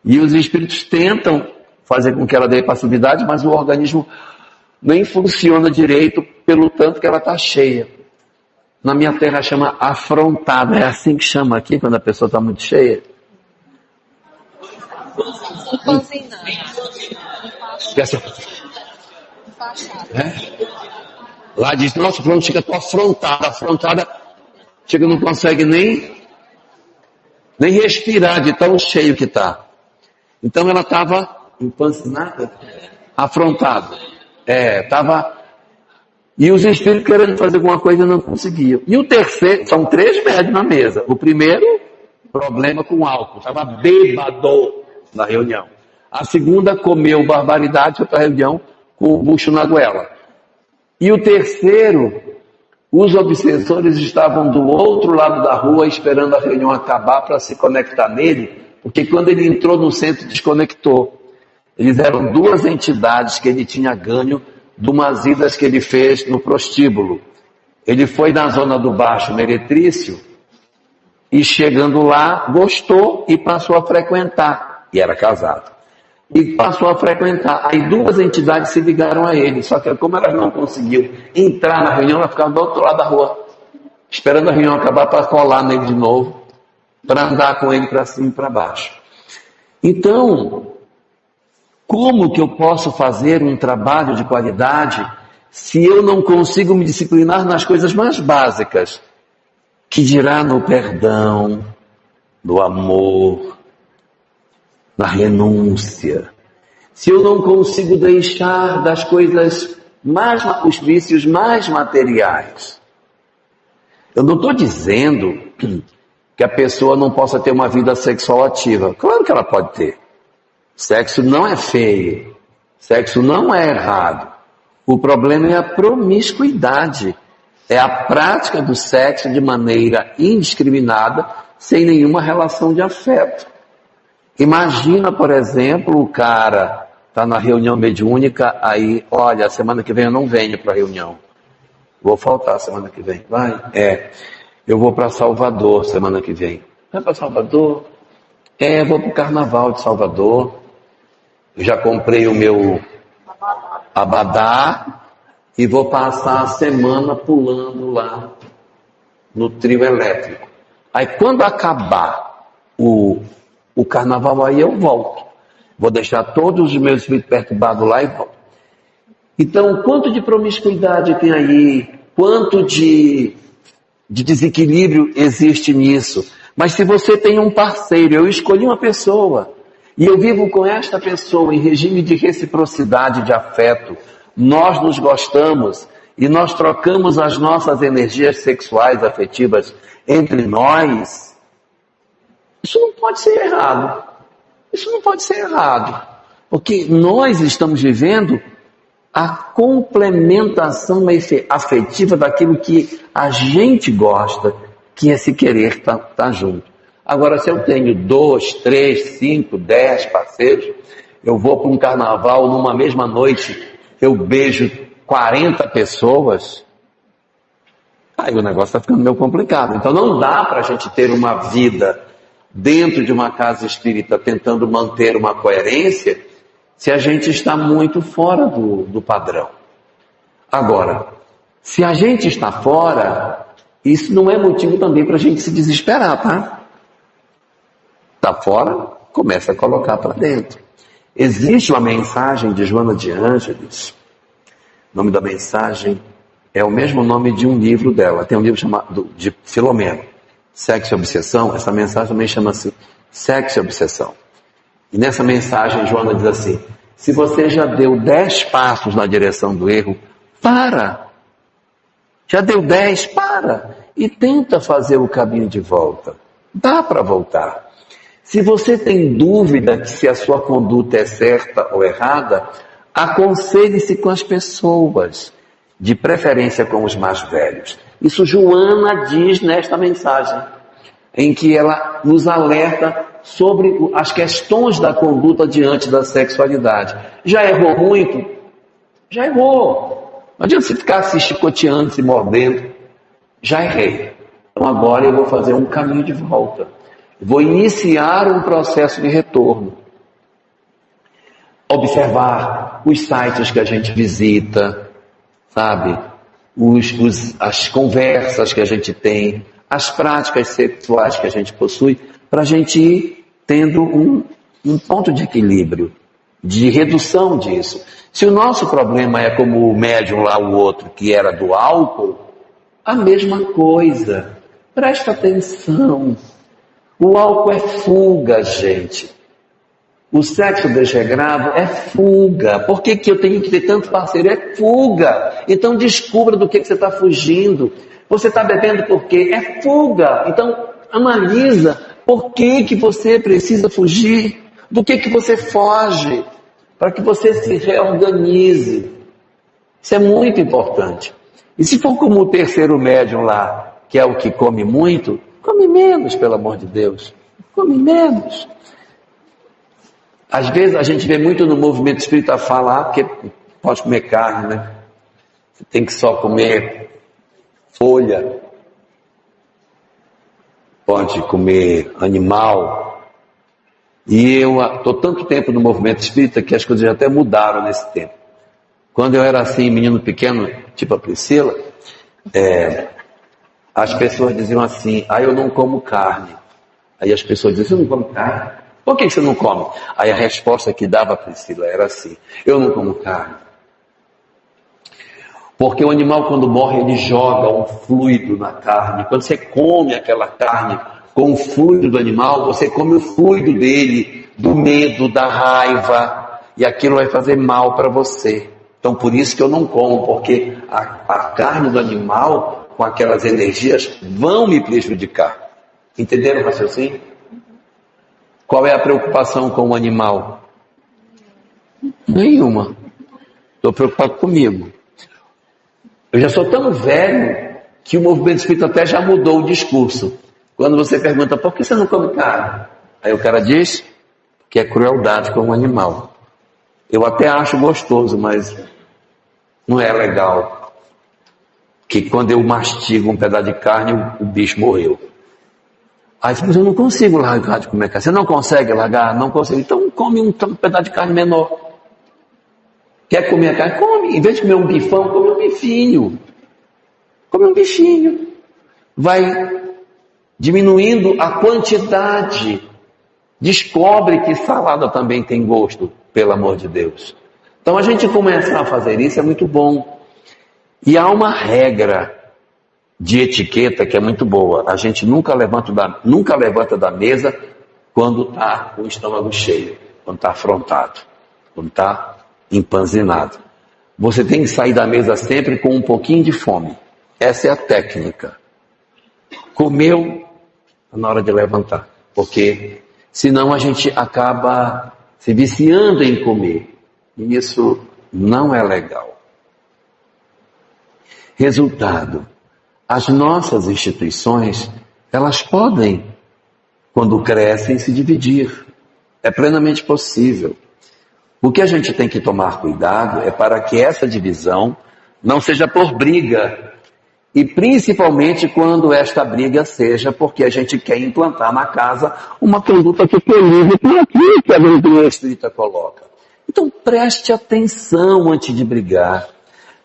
Speaker 1: E os espíritos tentam fazer com que ela dê passividade, mas o organismo nem funciona direito pelo tanto que ela está cheia. Na minha terra chama afrontada, é assim que chama aqui quando a pessoa está muito cheia.
Speaker 6: Um pãozinho não.
Speaker 1: Lá diz, nossa, pronto, chega tua afrontada, chega não consegue nem respirar de tão cheio que está. Então ela estava empancinada, afrontada. Estava. E os espíritos querendo fazer alguma coisa não conseguiam. E o terceiro, são 3 médios na mesa. O primeiro, problema com álcool, estava bêbado na reunião. A segunda, comeu barbaridade, foi para a reunião com o bucho na goela. E o terceiro, os obsessores estavam do outro lado da rua esperando a reunião acabar para se conectar nele, porque quando ele entrou no centro, desconectou. Eles eram 2 entidades que ele tinha ganho de umas idas que ele fez no prostíbulo. Ele foi na zona do Baixo Meretrício e chegando lá, gostou e passou a frequentar. E era casado. E passou a frequentar. Aí 2 entidades se ligaram a ele. Só que como elas não conseguiam entrar na reunião, elas ficavam do outro lado da rua, esperando a reunião acabar para colar nele de novo, para andar com ele para cima e para baixo. Então, como que eu posso fazer um trabalho de qualidade se eu não consigo me disciplinar nas coisas mais básicas? Que dirá no perdão, no amor, na renúncia. Se eu não consigo deixar das coisas mais, os vícios mais materiais. Eu não estou dizendo que a pessoa não possa ter uma vida sexual ativa. Claro que ela pode ter. Sexo não é feio. Sexo não é errado. O problema é a promiscuidade. É a prática do sexo de maneira indiscriminada, sem nenhuma relação de afeto. Imagina, por exemplo, o cara está na reunião mediúnica, aí, olha, semana que vem eu não venho para a reunião. Vou faltar semana que vem. Vai? Eu vou para Salvador semana que vem. Vai para Salvador? Eu vou para o Carnaval de Salvador. Eu já comprei o meu abadá e vou passar a semana pulando lá no trio elétrico. Aí quando acabar o carnaval, aí eu volto. Vou deixar todos os meus espíritos perturbados lá e volto. Então, quanto de promiscuidade tem aí? Quanto de desequilíbrio existe nisso? Mas se você tem um parceiro, eu escolhi uma pessoa, e eu vivo com esta pessoa em regime de reciprocidade, de afeto, nós nos gostamos e nós trocamos as nossas energias sexuais, afetivas entre nós, isso não pode ser errado. Isso não pode ser errado. Porque nós estamos vivendo a complementação afetiva daquilo que a gente gosta, que é se querer estar junto. Agora, se eu tenho 2, 3, 5, 10 parceiros, eu vou para um carnaval, numa mesma noite, eu beijo 40 pessoas, aí o negócio está ficando meio complicado. Então não dá para a gente ter uma vida dentro de uma casa espírita tentando manter uma coerência se a gente está muito fora do padrão. Agora, se a gente está fora, isso não é motivo também para a gente se desesperar, tá? Está fora, começa a colocar para dentro. Existe uma mensagem de Joana de Ângeles, o nome da mensagem é o mesmo nome de um livro dela, tem um livro chamado de Filomeno, Sexo e Obsessão. Essa mensagem também chama-se Sexo e Obsessão. E nessa mensagem, Joana diz assim: se você já deu 10 passos na direção do erro, para. Já deu 10, para. E tenta fazer o caminho de volta. Dá para voltar. Se você tem dúvida se a sua conduta é certa ou errada, aconselhe-se com as pessoas, de preferência com os mais velhos. Isso Joana diz nesta mensagem, em que ela nos alerta sobre as questões da conduta diante da sexualidade. Já errou muito? Já errou. Não adianta você ficar se chicoteando, se mordendo. Já errei. Então agora eu vou fazer um caminho de volta. Vou iniciar um processo de retorno. Observar os sites que a gente visita, sabe? As conversas que a gente tem, as práticas sexuais que a gente possui, para a gente ir tendo um ponto de equilíbrio, de redução disso. Se o nosso problema é como o médium lá, o outro, que era do álcool, a mesma coisa. Presta atenção. O álcool é fuga, gente. O sexo desregrado é fuga. Por que eu tenho que ter tanto parceiro? É fuga. Então descubra do que você está fugindo. Você está bebendo por quê? É fuga. Então analisa por que você precisa fugir. Do que você foge. Para que você se reorganize. Isso é muito importante. E se for como o terceiro médium lá, que é o que come muito, come menos, pelo amor de Deus. Come menos. Às vezes a gente vê muito no movimento espírita falar, porque pode comer carne, né? Você tem que só comer folha. Pode comer animal. E eu estou tanto tempo no movimento espírita que as coisas já até mudaram nesse tempo. Quando eu era assim, menino pequeno, tipo a Priscila, as pessoas diziam assim, eu não como carne. Aí as pessoas diziam, você não come carne? Por que você não come? Aí a resposta que dava a Priscila era assim, eu não como carne. Porque o animal quando morre, ele joga um fluido na carne. Quando você come aquela carne com o fluido do animal, você come o fluido dele, do medo, da raiva, e aquilo vai fazer mal para você. Então por isso que eu não como, porque a carne do animal, com aquelas energias, vão me prejudicar. Entenderam o raciocínio? Qual é a preocupação com o animal? Nenhuma. Estou preocupado comigo. Eu já sou tão velho que o movimento espírita até já mudou o discurso. Quando você pergunta, por que você não come carne? Aí o cara diz que é crueldade com o animal. Eu até acho gostoso, mas não é legal. Que quando eu mastigo um pedaço de carne, o bicho morreu. Aí você diz, eu não consigo largar de comer carne. Você não consegue largar? Não consigo. Então come um pedaço de carne menor. Quer comer a carne? Come. Em vez de comer um bifão, come um bifinho. Come um bichinho. Vai diminuindo a quantidade. Descobre que salada também tem gosto, pelo amor de Deus. Então a gente começar a fazer isso é muito bom. E há uma regra de etiqueta que é muito boa. A gente nunca levanta da mesa quando está com o estômago cheio, quando está afrontado, quando está empanzinado. Você tem que sair da mesa sempre com um pouquinho de fome. Essa é a técnica. Comeu na hora de levantar, porque senão a gente acaba se viciando em comer. E isso não é legal. Resultado. As nossas instituições, elas podem, quando crescem, se dividir. É plenamente possível. O que a gente tem que tomar cuidado é para que essa divisão não seja por briga. E principalmente quando esta briga seja porque a gente quer implantar na casa uma conduta que colide com aquilo que a doutrina espírita coloca. Então preste atenção antes de brigar.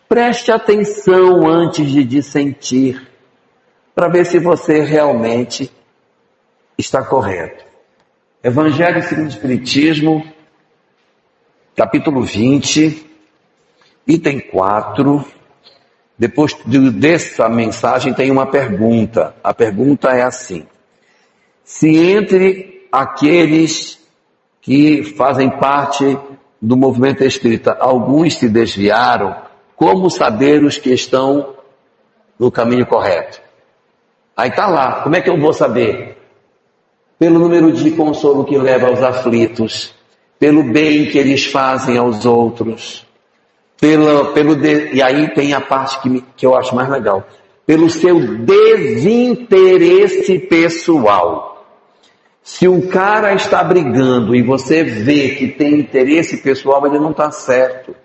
Speaker 1: Preste atenção antes de dissentir, para ver se você realmente está correto. Evangelho segundo o Espiritismo, capítulo 20, item 4. Depois dessa mensagem tem uma pergunta. A pergunta é assim: se entre aqueles que fazem parte do movimento espírita, alguns se desviaram, como saber os que estão no caminho correto? Aí está lá, como é que eu vou saber? Pelo número de consolo que leva aos aflitos, pelo bem que eles fazem aos outros, e aí tem a parte que eu acho mais legal, pelo seu desinteresse pessoal. Se um cara está brigando e você vê que tem interesse pessoal, ele não está certo.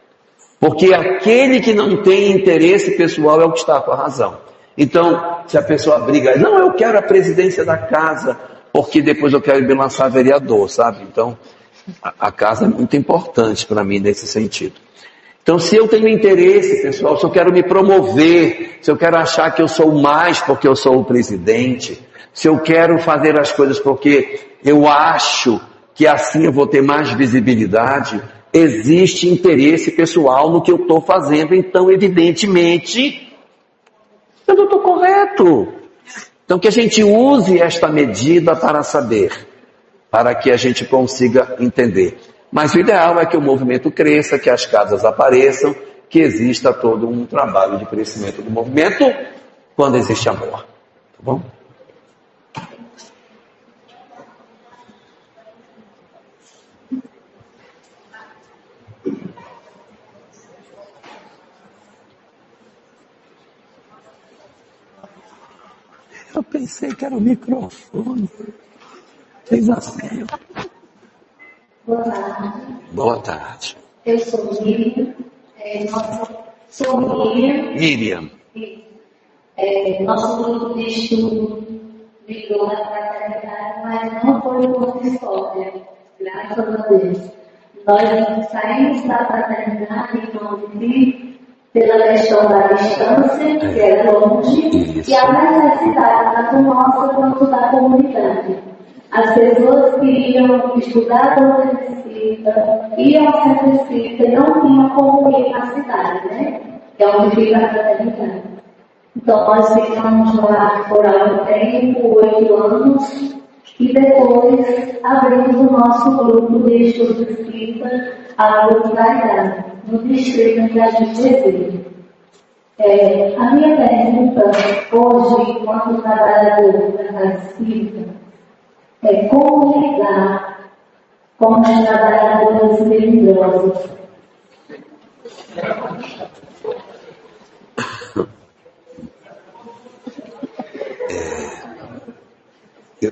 Speaker 1: Porque aquele que não tem interesse pessoal é o que está com a razão. Então, se a pessoa briga, não, eu quero a presidência da casa, porque depois eu quero me lançar vereador, sabe? Então, a casa é muito importante para mim nesse sentido. Então, se eu tenho interesse pessoal, se eu quero me promover, se eu quero achar que eu sou mais porque eu sou o presidente, se eu quero fazer as coisas porque eu acho que assim eu vou ter mais visibilidade, existe interesse pessoal no que eu estou fazendo, então evidentemente eu não estou correto. Então que a gente use esta medida para saber, para que a gente consiga entender. Mas o ideal é que o movimento cresça, que as casas apareçam, que exista todo um trabalho de crescimento do movimento quando existe amor. Tá bom? Eu pensei que era o microfone. Fez assim.
Speaker 6: Boa tarde.
Speaker 1: Boa tarde.
Speaker 6: Eu sou Miriam. Sou Miriam.
Speaker 1: Miriam.
Speaker 6: Nosso grupo de estudo ligou na fraternidade, mas não foi uma história, graças a Deus. Nós saímos da fraternidade em nome de pela questão da distância, que era longe,
Speaker 1: Isso.
Speaker 6: e a necessidade tanto nossa quanto da comunidade. As pessoas queriam estudar doutrina espírita, iam ao centro espírita e não tinham como ir na cidade, né? Que é onde fica a fraternidade. Então nós ficamos lá por algum tempo, 8 anos, e depois abrimos o nosso grupo de estudo espírita, a Luz da Idade, no distrito onde a gente reside. A minha pergunta hoje, enquanto trabalhador da casa espírita, é como lidar com os trabalhadores melindrosos.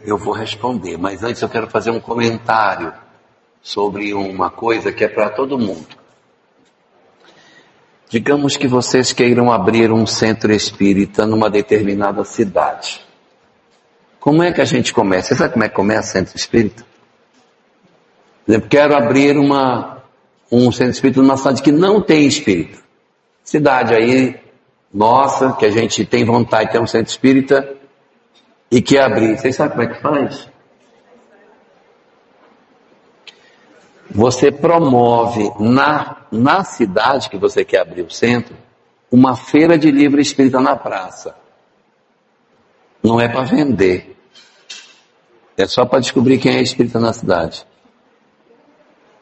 Speaker 1: Eu vou responder, mas antes eu quero fazer um comentário sobre uma coisa que é para todo mundo. Digamos que vocês queiram abrir um centro espírita numa determinada cidade. Como é que a gente começa? Você sabe como é que começa centro espírita? Por exemplo, quero abrir um centro espírita numa cidade que não tem espírita. Cidade aí, nossa, que a gente tem vontade de ter um centro espírita e quer abrir. Vocês sabem como é que faz? Você promove na cidade que você quer abrir o centro, uma feira de livro espírita na praça. Não é para vender. É só para descobrir quem é espírita na cidade.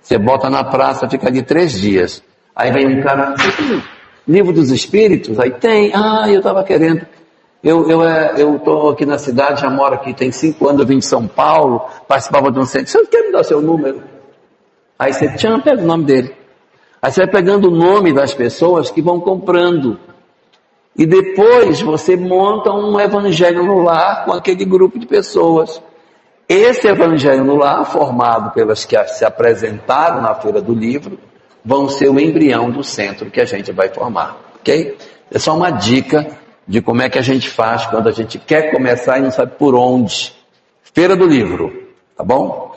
Speaker 1: Você bota na praça, fica ali 3 dias. Aí vem um cara, livro dos espíritos? Aí tem. Eu estava querendo. Eu estou aqui na cidade, já moro aqui, tem 5 anos, eu vim de São Paulo, participava de um centro. Você quer me dar seu número? Aí você pega o nome dele. Aí você vai pegando o nome das pessoas que vão comprando. E depois você monta um evangelho no lar com aquele grupo de pessoas. Esse evangelho no lar, formado pelas que se apresentaram na feira do livro, vão ser o embrião do centro que a gente vai formar. Ok? É só uma dica de como é que a gente faz quando a gente quer começar e não sabe por onde. Feira do livro, tá bom?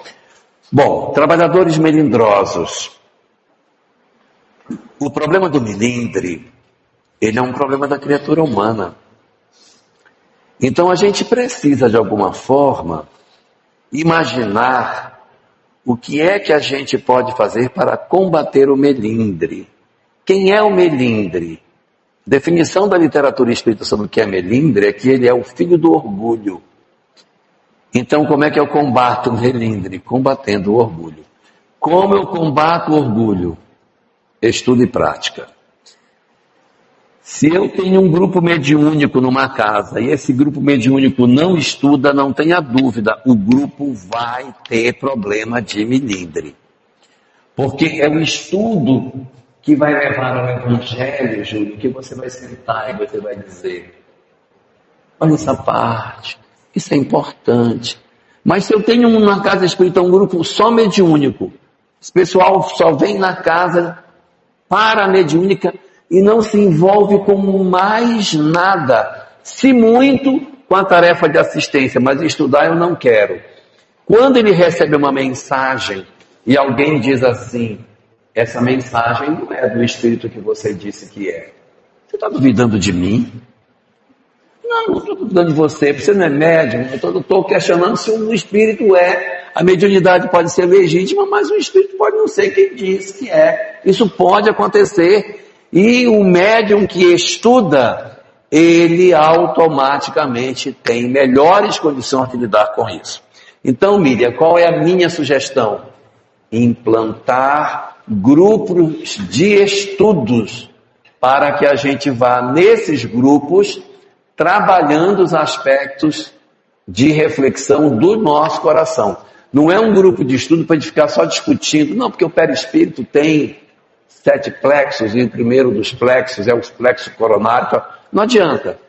Speaker 1: Bom, trabalhadores melindrosos. O problema do melindre, ele é um problema da criatura humana. Então a gente precisa, de alguma forma, imaginar o que é que a gente pode fazer para combater o melindre. Quem é o melindre? Definição da literatura espírita sobre o que é melindre é que ele é o filho do orgulho. Então, como é que eu combato o melindre? Combatendo o orgulho. Como eu combato o orgulho? Estudo e prática. Se eu tenho um grupo mediúnico numa casa e esse grupo mediúnico não estuda, não tenha dúvida, o grupo vai ter problema de melindre. Porque é o estudo que vai levar ao evangelho, Júlio, que você vai sentar e você vai dizer, olha essa parte, isso é importante. Mas se eu tenho na casa espírita um grupo só mediúnico, esse pessoal só vem na casa para a mediúnica e não se envolve com mais nada, se muito com a tarefa de assistência, mas estudar eu não quero. Quando ele recebe uma mensagem e alguém diz assim, essa mensagem não é do espírito que você disse que é. Você está duvidando de mim? Não estou dudando de você não é médium. Eu estou questionando se o espírito é. A mediunidade pode ser legítima, mas o espírito pode não ser quem diz que é. Isso pode acontecer. E o médium que estuda, ele automaticamente tem melhores condições de lidar com isso. Então, Miriam, qual é a minha sugestão? Implantar grupos de estudos para que a gente vá nesses grupos trabalhando os aspectos de reflexão do nosso coração. Não é um grupo de estudo para a gente ficar só discutindo, não, porque o perispírito tem 7 plexos e o primeiro dos plexos é o plexo coronário. Não adianta.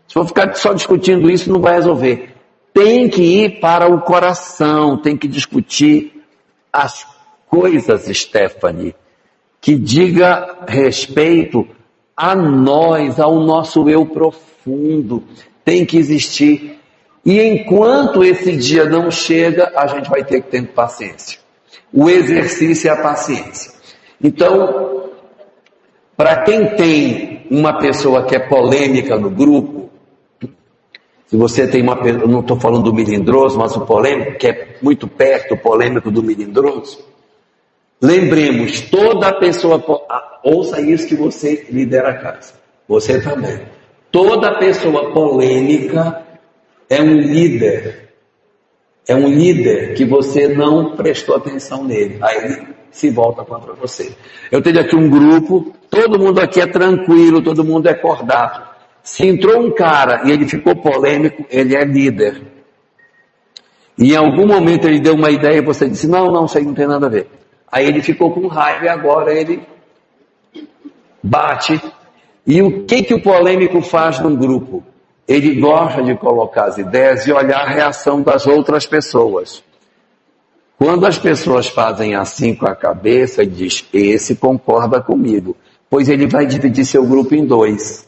Speaker 1: Se for ficar só discutindo isso, não vai resolver. Tem que ir para o coração, tem que discutir as coisas, Stephanie, que diga respeito a nós, ao nosso eu profundo. Tem que existir. E enquanto esse dia não chega, a gente vai ter que ter paciência. O exercício é a paciência. Então, para quem tem uma pessoa que é polêmica no grupo, se você tem uma pessoa, eu não estou falando do melindroso, mas o polêmico, que é muito perto, o polêmico do melindroso, lembremos, toda pessoa, ouça isso que você lidera a casa, você também. Toda pessoa polêmica é um líder que você não prestou atenção nele, aí ele se volta contra você. Eu tenho aqui um grupo, todo mundo aqui é tranquilo, todo mundo é cordato. Se entrou um cara e ele ficou polêmico, ele é líder. E em algum momento ele deu uma ideia e você disse, não, isso aí não tem nada a ver. Aí ele ficou com raiva e agora ele bate. E o que o polêmico faz num grupo? Ele gosta de colocar as ideias e olhar a reação das outras pessoas. Quando as pessoas fazem assim com a cabeça, ele diz, esse concorda comigo. Pois ele vai dividir seu grupo em 2.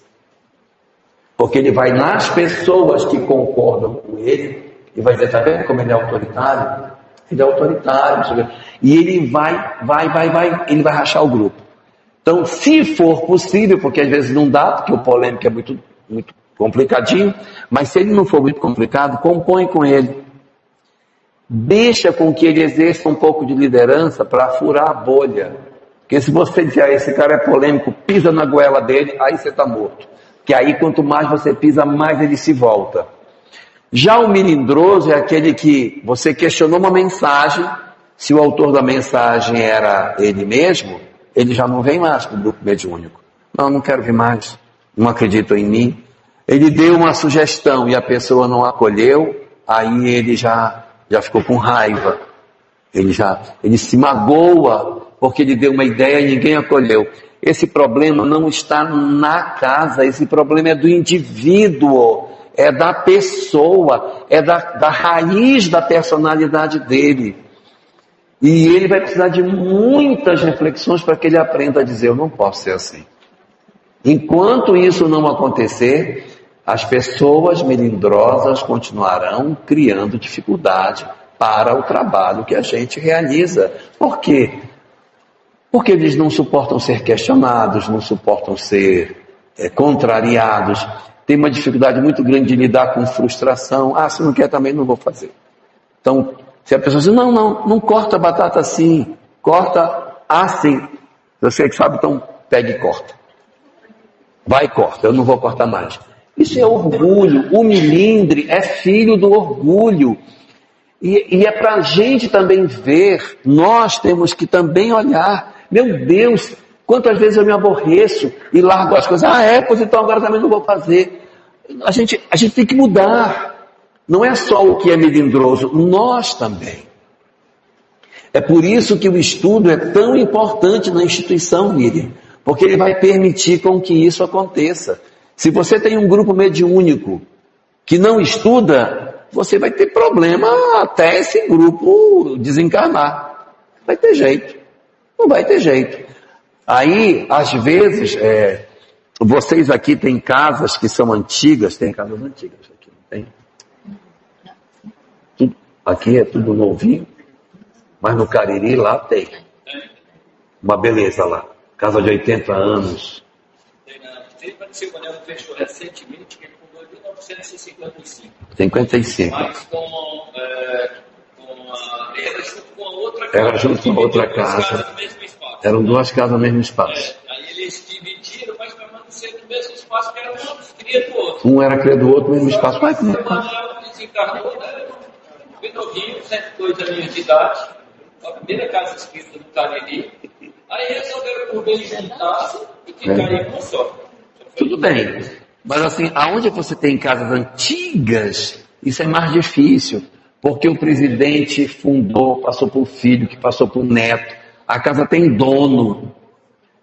Speaker 1: Porque ele vai nas pessoas que concordam com ele e vai dizer, tá vendo como ele é autoritário? Ele é autoritário. E ele vai, ele vai rachar o grupo. Então, se for possível, porque às vezes não dá, porque o polêmico é muito, muito complicadinho, mas se ele não for muito complicado, compõe com ele. Deixa com que ele exerça um pouco de liderança para furar a bolha. Porque se você disser, esse cara é polêmico, pisa na goela dele, aí você está morto. Que aí quanto mais você pisa, mais ele se volta. Já o melindroso é aquele que você questionou uma mensagem, se o autor da mensagem era ele mesmo, ele já não vem mais para o grupo mediúnico. Não quero vir mais, não acredito em mim. Ele deu uma sugestão e a pessoa não acolheu, aí ele já ficou com raiva. Ele se magoa porque ele deu uma ideia e ninguém acolheu. Esse problema não está na casa, esse problema é do indivíduo, é da pessoa, é da raiz da personalidade dele. E ele vai precisar de muitas reflexões para que ele aprenda a dizer, eu não posso ser assim. Enquanto isso não acontecer, as pessoas melindrosas continuarão criando dificuldade para o trabalho que a gente realiza. Por quê? Porque eles não suportam ser questionados, não suportam ser contrariados, tem uma dificuldade muito grande de lidar com frustração. Se não quer também, não vou fazer. Então, se a pessoa diz, não corta a batata assim, corta assim. Você que sabe, então pega e corta. Vai e corta, eu não vou cortar mais. Isso é orgulho, o melindre é filho do orgulho. E é para a gente também ver, nós temos que também olhar, meu Deus, quantas vezes eu me aborreço e largo as coisas, pois então agora também não vou fazer. A gente tem que mudar, não é só o que é melindroso, nós também. É por isso que o estudo é tão importante na instituição, Miriam, porque ele vai permitir com que isso aconteça. Se você tem um grupo mediúnico que não estuda, você vai ter problema até esse grupo desencarnar. Vai ter jeito. Não vai ter jeito. Aí, às vezes, vocês aqui têm casas que são antigas, tem casas antigas aqui, não tem? Aqui é tudo novinho, mas no Cariri lá tem. Uma beleza lá. Casa de 80 anos.
Speaker 3: Tem o Manel fechou recentemente, que ele mudou de 1955.
Speaker 1: 55.
Speaker 3: Mas era junto com a outra casa.
Speaker 1: Era junto com a outra casa.
Speaker 3: Casas no mesmo espaço.
Speaker 1: Eram duas casas no mesmo espaço.
Speaker 3: Aí eles dividiram, mas permaneceram no mesmo espaço, que era um cria do outro.
Speaker 1: Um era cria do outro no mesmo espaço. Mas como é que
Speaker 3: Emanuel desencarnou, né? Bem novinho, 102 anos de idade. A primeira casa espírita do Cariri. Aí resolveram por bem juntar e ficarem com só.
Speaker 1: Tudo bem. Mas assim, aonde você tem casas antigas, isso é mais difícil. Porque o presidente fundou, passou para o filho, que passou para o neto. A casa tem dono.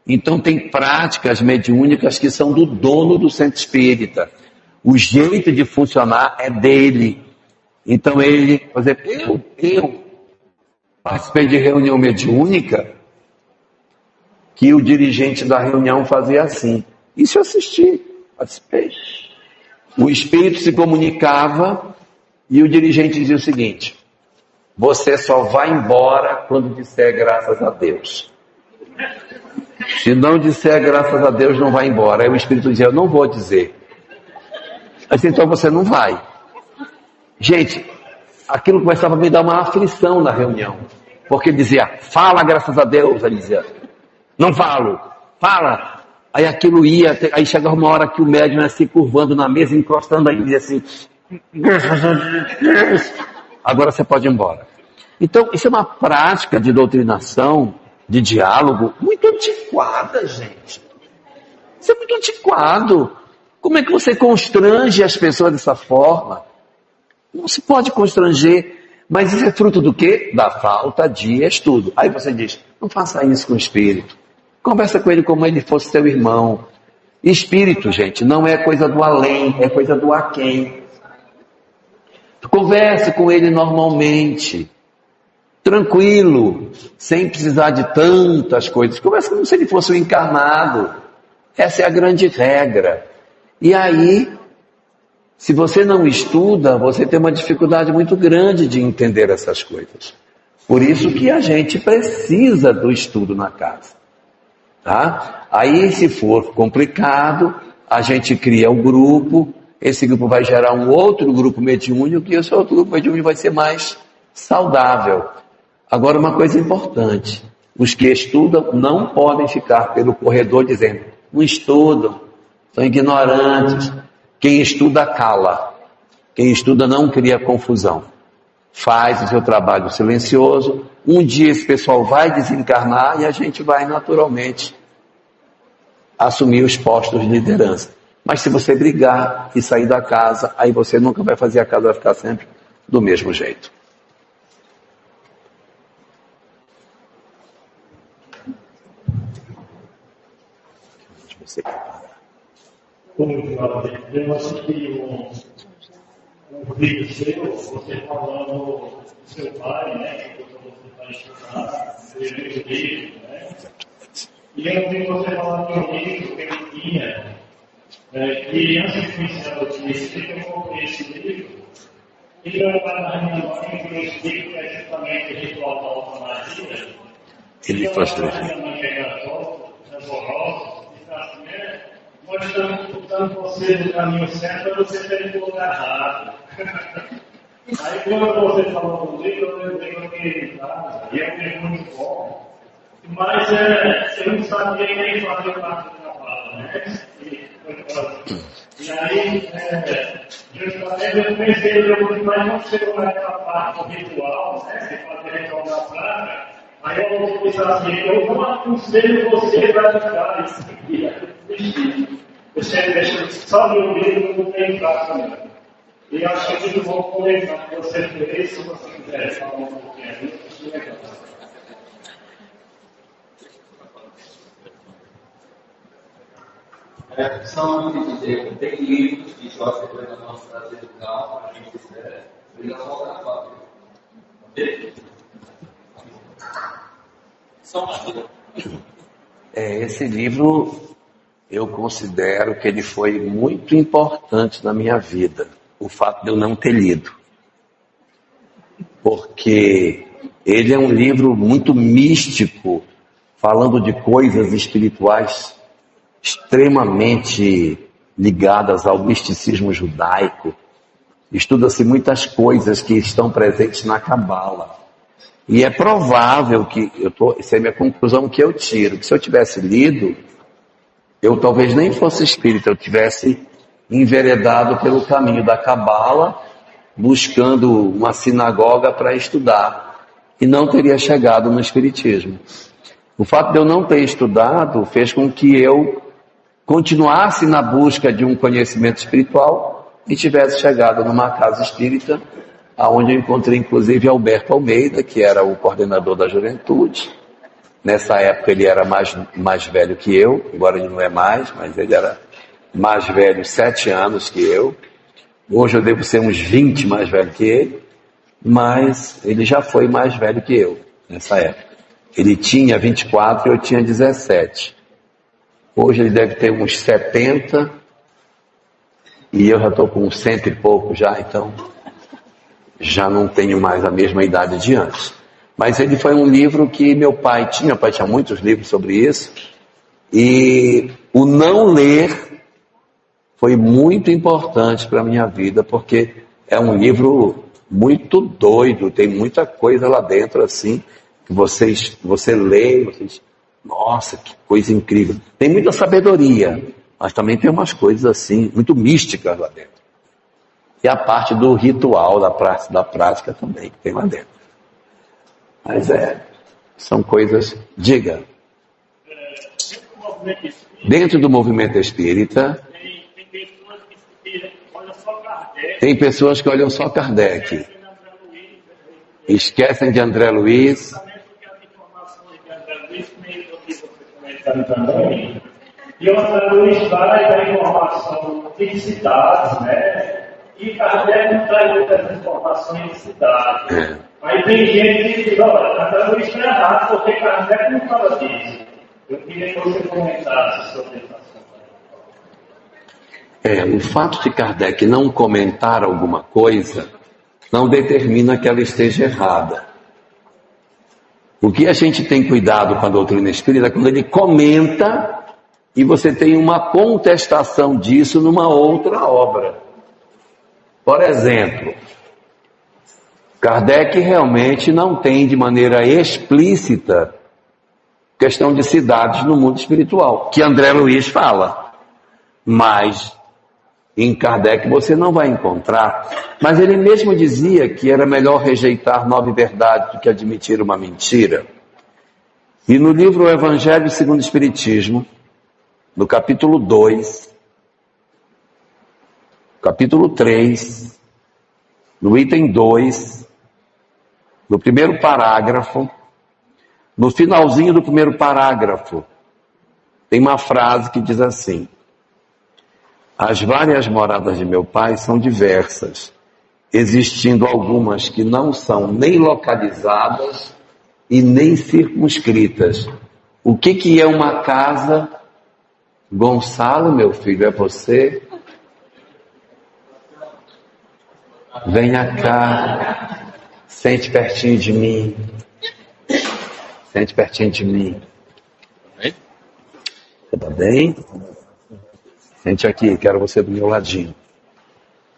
Speaker 1: Então tem práticas mediúnicas que são do dono do centro espírita. O jeito de funcionar é dele. Então ele, por exemplo, eu participei de reunião mediúnica que o dirigente da reunião fazia assim. Isso eu assisti, participei. O espírito se comunicava e o dirigente dizia o seguinte: você só vai embora quando disser graças a Deus. Se não disser graças a Deus, não vai embora. Aí o espírito dizia: eu não vou dizer. Assim, então você não vai. Gente, aquilo começava a me dar uma aflição na reunião. Porque ele dizia: fala graças a Deus. Ele dizia: não falo, fala. Aí aquilo ia, aí chegava uma hora que o médium ia se curvando na mesa, encostando aí, e dizia assim: graças a Deus, agora você pode ir embora. Então, isso é uma prática de doutrinação, de diálogo, muito antiquada, gente. Isso é muito antiquado. Como é que você constrange as pessoas dessa forma? Não se pode constranger, mas isso é fruto do quê? Da falta de estudo. Aí você diz: não faça isso com o espírito. Conversa com ele como ele fosse seu irmão. Espírito, gente, não é coisa do além, é coisa do aquém. Converse com ele normalmente, tranquilo, sem precisar de tantas coisas. Converse como se ele fosse um encarnado. Essa é a grande regra. E aí, se você não estuda, você tem uma dificuldade muito grande de entender essas coisas. Por isso que a gente precisa do estudo na casa. Tá? Aí, se for complicado, a gente cria um grupo, esse grupo vai gerar um outro grupo mediúnico, e esse outro grupo mediúnico vai ser mais saudável. Agora, uma coisa importante: os que estudam não podem ficar pelo corredor dizendo: não estudam, são ignorantes. Quem estuda cala, quem estuda não cria confusão. Faz o seu trabalho silencioso. Um dia esse pessoal vai desencarnar e a gente vai naturalmente assumir os postos de liderança. Mas se você brigar e sair da casa, aí você nunca vai fazer, a casa vai ficar sempre do mesmo jeito.
Speaker 5: Eu assisti um vídeo seu, você falando do seu pai, né, que você vai estudar, escreveu o livro, né? E eu vi você falar de um livro que ele tinha, que antes de iniciar o dia, eu comprei esse livro, e eu estava na reunião que eu explico que é justamente o ritual da automagia.
Speaker 1: Ele faz tudo.
Speaker 5: Nós estamos escutando você no caminho certo, você tem que lugar errado. Aí quando você falou comigo, eu lembrei que e é muito bom. Mas eu não sabia nem fazer parte do trabalho, né? E aí, justamente eu pensei, mas não chegou naquela parte ritual, né? Que fazer ritual da praga. Aí eu vou pensar assim: eu não aconselho você para ficar isso aqui. Você deixa só de ouvir, não tem prazo mesmo. E eu acho que é muito bom comentar que você fez, se você quiser falar um pouquinho aí, isso é legal.
Speaker 3: São tem livros que Jorge depois nós vamos trazer do carro, para a gente quiser, ele vai voltar a falar. Ok? Só uma dúvida.
Speaker 1: Esse livro, eu considero que ele foi muito importante na minha vida, o fato de eu não ter lido. Porque ele é um livro muito místico, falando de coisas espirituais extremamente ligadas ao misticismo judaico. Estuda-se muitas coisas que estão presentes na Cabala. E é provável que, essa é a minha conclusão que eu tiro, que se eu tivesse lido, eu talvez nem fosse espírita, eu tivesse enveredado pelo caminho da Cabala, buscando uma sinagoga para estudar, e não teria chegado no espiritismo. O fato de eu não ter estudado fez com que eu continuasse na busca de um conhecimento espiritual e tivesse chegado numa casa espírita, onde eu encontrei inclusive Alberto Almeida, que era o coordenador da juventude. Nessa época ele era mais velho que eu, agora ele não é mais, mas ele era mais velho 7 anos que eu. Hoje eu devo ser uns 20 mais velho que ele, mas ele já foi mais velho que eu nessa época. Ele tinha 24 e eu tinha 17. Hoje ele deve ter uns 70 e eu já estou com uns 100 e pouco já, então já não tenho mais a mesma idade de antes. Mas ele foi um livro que meu pai tinha muitos livros sobre isso, e o não ler foi muito importante para a minha vida, porque é um livro muito doido, tem muita coisa lá dentro assim, que você lê, nossa, que coisa incrível. Tem muita sabedoria, mas também tem umas coisas assim, muito místicas lá dentro. E a parte do ritual, da prática também, que tem lá dentro. Mas são coisas, diga. Dentro do movimento espírita, tem pessoas que olham só Kardec. Esquecem de André Luiz.
Speaker 5: E o André Luiz traz a informação de cidades, né? E Kardec não traz muitas informações de cidades. Aí tem gente que diz, olha, André Luiz está errado, porque Kardec não fala disso. Eu queria que você comentasse sobre essa
Speaker 1: O fato de Kardec não comentar alguma coisa não determina que ela esteja errada. O que a gente tem cuidado com a doutrina espírita é quando ele comenta e você tem uma contestação disso numa outra obra. Por exemplo, Kardec realmente não tem de maneira explícita questão de cidades no mundo espiritual, que André Luiz fala. Mas em Kardec você não vai encontrar. Mas ele mesmo dizia que era melhor rejeitar 9 verdades do que admitir uma mentira. E no livro O Evangelho segundo o Espiritismo, no capítulo 2, capítulo 3, no item 2, no primeiro parágrafo, no finalzinho do primeiro parágrafo, tem uma frase que diz assim: as várias moradas de meu pai são diversas, existindo algumas que não são nem localizadas e nem circunscritas. O que é uma casa? Gonçalo, meu filho, é você? Venha cá, sente pertinho de mim. Sente pertinho de mim. Você tá bem? Sente aqui, quero você do meu ladinho.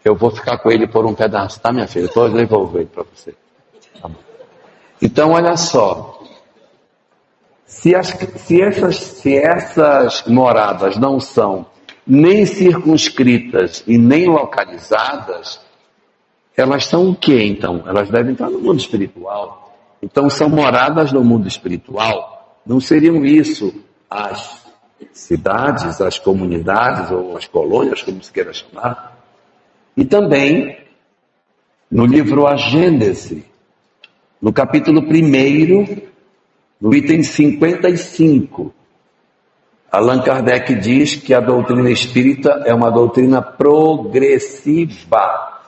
Speaker 1: Eu vou ficar com ele por um pedaço, tá, minha filha? Depois eu devolvo ele para você. Tá bom. Então, olha só. Se essas moradas não são nem circunscritas e nem localizadas, elas são o quê, então? Elas devem estar no mundo espiritual. Então, são moradas no mundo espiritual. Não seriam isso as cidades, as comunidades ou as colônias, como se queira chamar. E também, no livro A Gênese, no capítulo 1, no item 55, Allan Kardec diz que a doutrina espírita é uma doutrina progressiva.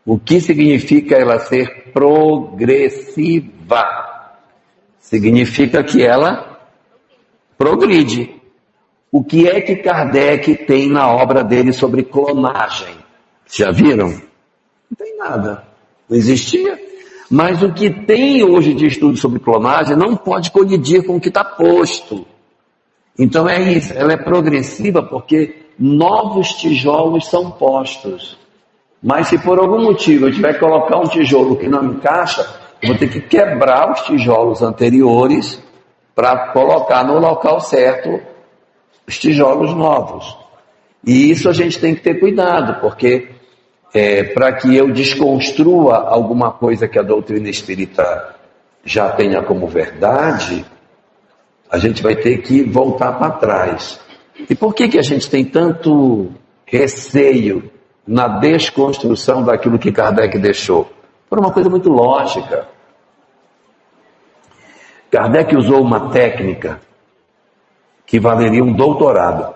Speaker 1: O que significa ela ser progressiva? Significa que ela progride. O que é que Kardec tem na obra dele sobre clonagem? Já viram? Não tem nada. Não existia. Mas o que tem hoje de estudo sobre clonagem não pode colidir com o que está posto. Então é isso. Ela é progressiva porque novos tijolos são postos. Mas se por algum motivo eu tiver que colocar um tijolo que não encaixa, eu vou ter que quebrar os tijolos anteriores para colocar no local certo os tijolos novos. E isso a gente tem que ter cuidado, porque para que eu desconstrua alguma coisa que a doutrina espírita já tenha como verdade, a gente vai ter que voltar para trás. E por que a gente tem tanto receio na desconstrução daquilo que Kardec deixou? Por uma coisa muito lógica. Kardec usou uma técnica que valeria um doutorado.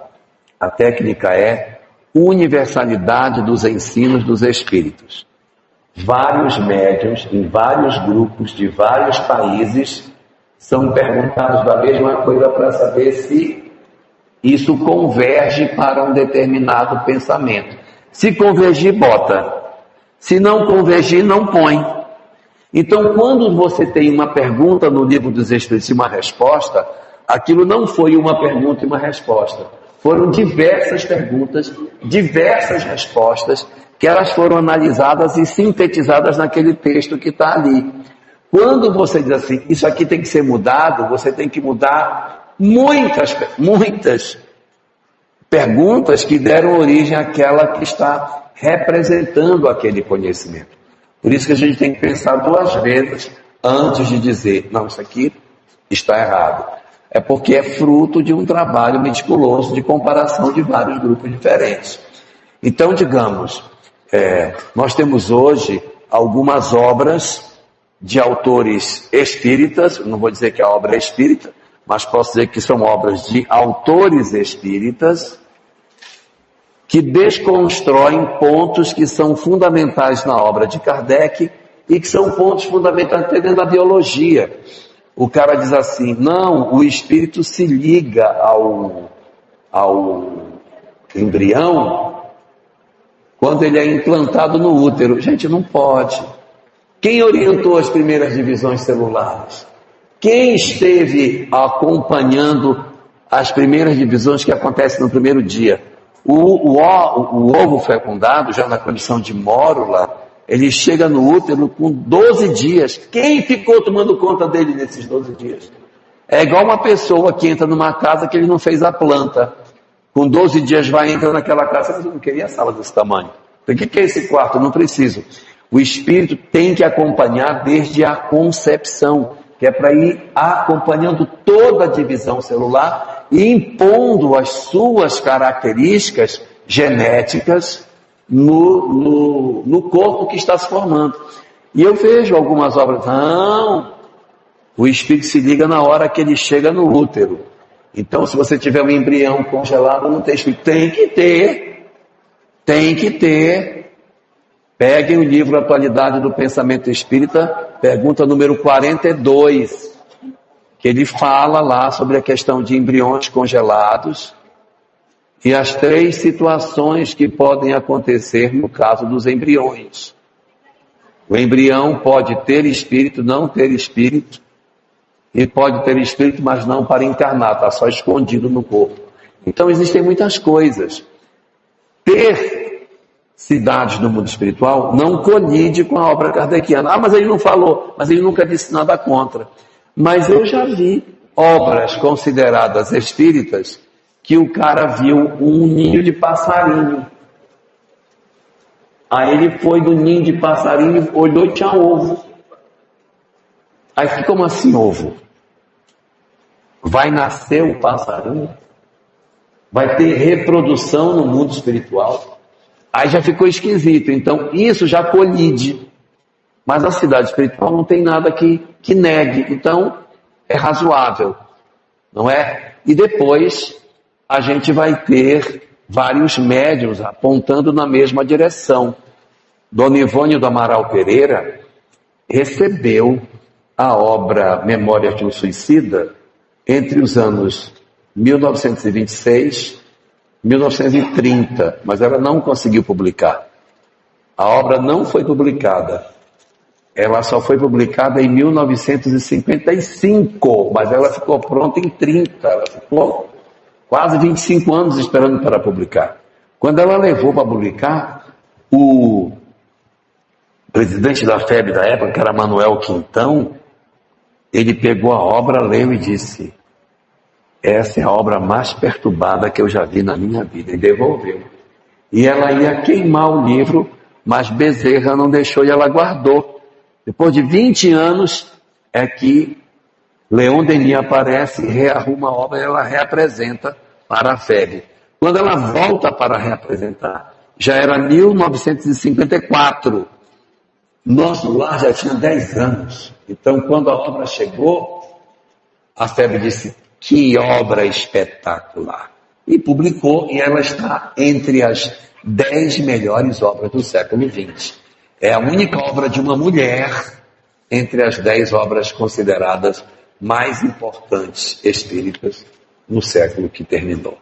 Speaker 1: A técnica é universalidade dos ensinos dos espíritos. Vários médiuns, em vários grupos de vários países, são perguntados da mesma coisa para saber se isso converge para um determinado pensamento. Se convergir, bota. Se não convergir, não põe. Então, quando você tem uma pergunta no livro dos Espíritos e uma resposta, aquilo não foi uma pergunta e uma resposta. Foram diversas perguntas, diversas respostas, que elas foram analisadas e sintetizadas naquele texto que está ali. Quando você diz assim, isso aqui tem que ser mudado, você tem que mudar muitas perguntas que deram origem àquela que está representando aquele conhecimento. Por isso que a gente tem que pensar duas vezes antes de dizer, não, isso aqui está errado. É porque é fruto de um trabalho meticuloso de comparação de vários grupos diferentes. Então, digamos, nós temos hoje algumas obras de autores espíritas, não vou dizer que a obra é espírita, mas posso dizer que são obras de autores espíritas que desconstroem pontos que são fundamentais na obra de Kardec e que são pontos fundamentais até dentro da biologia. O cara diz assim, não, o espírito se liga ao embrião quando ele é implantado no útero. Gente, não pode. Quem orientou as primeiras divisões celulares? Quem esteve acompanhando as primeiras divisões que acontecem no primeiro dia? O ovo fecundado, já na condição de mórula, ele chega no útero com 12 dias. Quem ficou tomando conta dele nesses 12 dias? É igual uma pessoa que entra numa casa que ele não fez a planta. Com 12 dias vai entrar naquela casa, mas eu não queria a sala desse tamanho. O que é esse quarto? Eu não preciso. O espírito tem que acompanhar desde a concepção, que é para ir acompanhando toda a divisão celular e impondo as suas características genéticas no corpo que está se formando. E eu vejo algumas obras, não, o espírito se liga na hora que ele chega no útero. Então, se você tiver um embrião congelado, não tem espírito. Tem que ter. Peguem o livro Atualidade do Pensamento Espírita, pergunta número 42, que ele fala lá sobre a questão de embriões congelados e as 3 situações que podem acontecer no caso dos embriões. O embrião pode ter espírito, não ter espírito, e pode ter espírito, mas não para encarnar, está só escondido no corpo. Então existem muitas coisas. Ter cidades no mundo espiritual não colide com a obra kardeciana. Ah, mas ele não falou, mas ele nunca disse nada contra. Mas eu já vi obras consideradas espíritas que o cara viu um ninho de passarinho. Aí ele foi do ninho de passarinho, olhou e tinha ovo. Aí como assim ovo? Vai nascer o passarinho? Vai ter reprodução no mundo espiritual? Aí já ficou esquisito. Então isso já colide. Mas a cidade espiritual não tem nada que negue. Então é razoável, não é? E depois a gente vai ter vários médiuns apontando na mesma direção. Dona Ivone do Amaral Pereira recebeu a obra Memórias de um Suicida entre os anos 1926 e 1930, mas ela não conseguiu publicar. A obra não foi publicada. Ela só foi publicada em 1955, mas ela ficou pronta em 30. Ela ficou quase 25 anos esperando para publicar. Quando ela levou para publicar, o presidente da FEB da época, que era Manuel Quintão, ele pegou a obra, leu e disse: essa é a obra mais perturbada que eu já vi na minha vida, e devolveu. E ela ia queimar o livro, mas Bezerra não deixou e ela guardou. Depois de 20 anos é que Leon Denis aparece, rearruma a obra e ela reapresenta para a FEB. Quando ela volta para reapresentar, já era 1954. Nosso lar já tinha 10 anos. Então, quando a obra chegou, a FEB disse: que obra espetacular! E publicou, e ela está entre as 10 melhores obras do século XX. É a única obra de uma mulher entre as 10 obras consideradas mais importantes espíritas no século que terminou.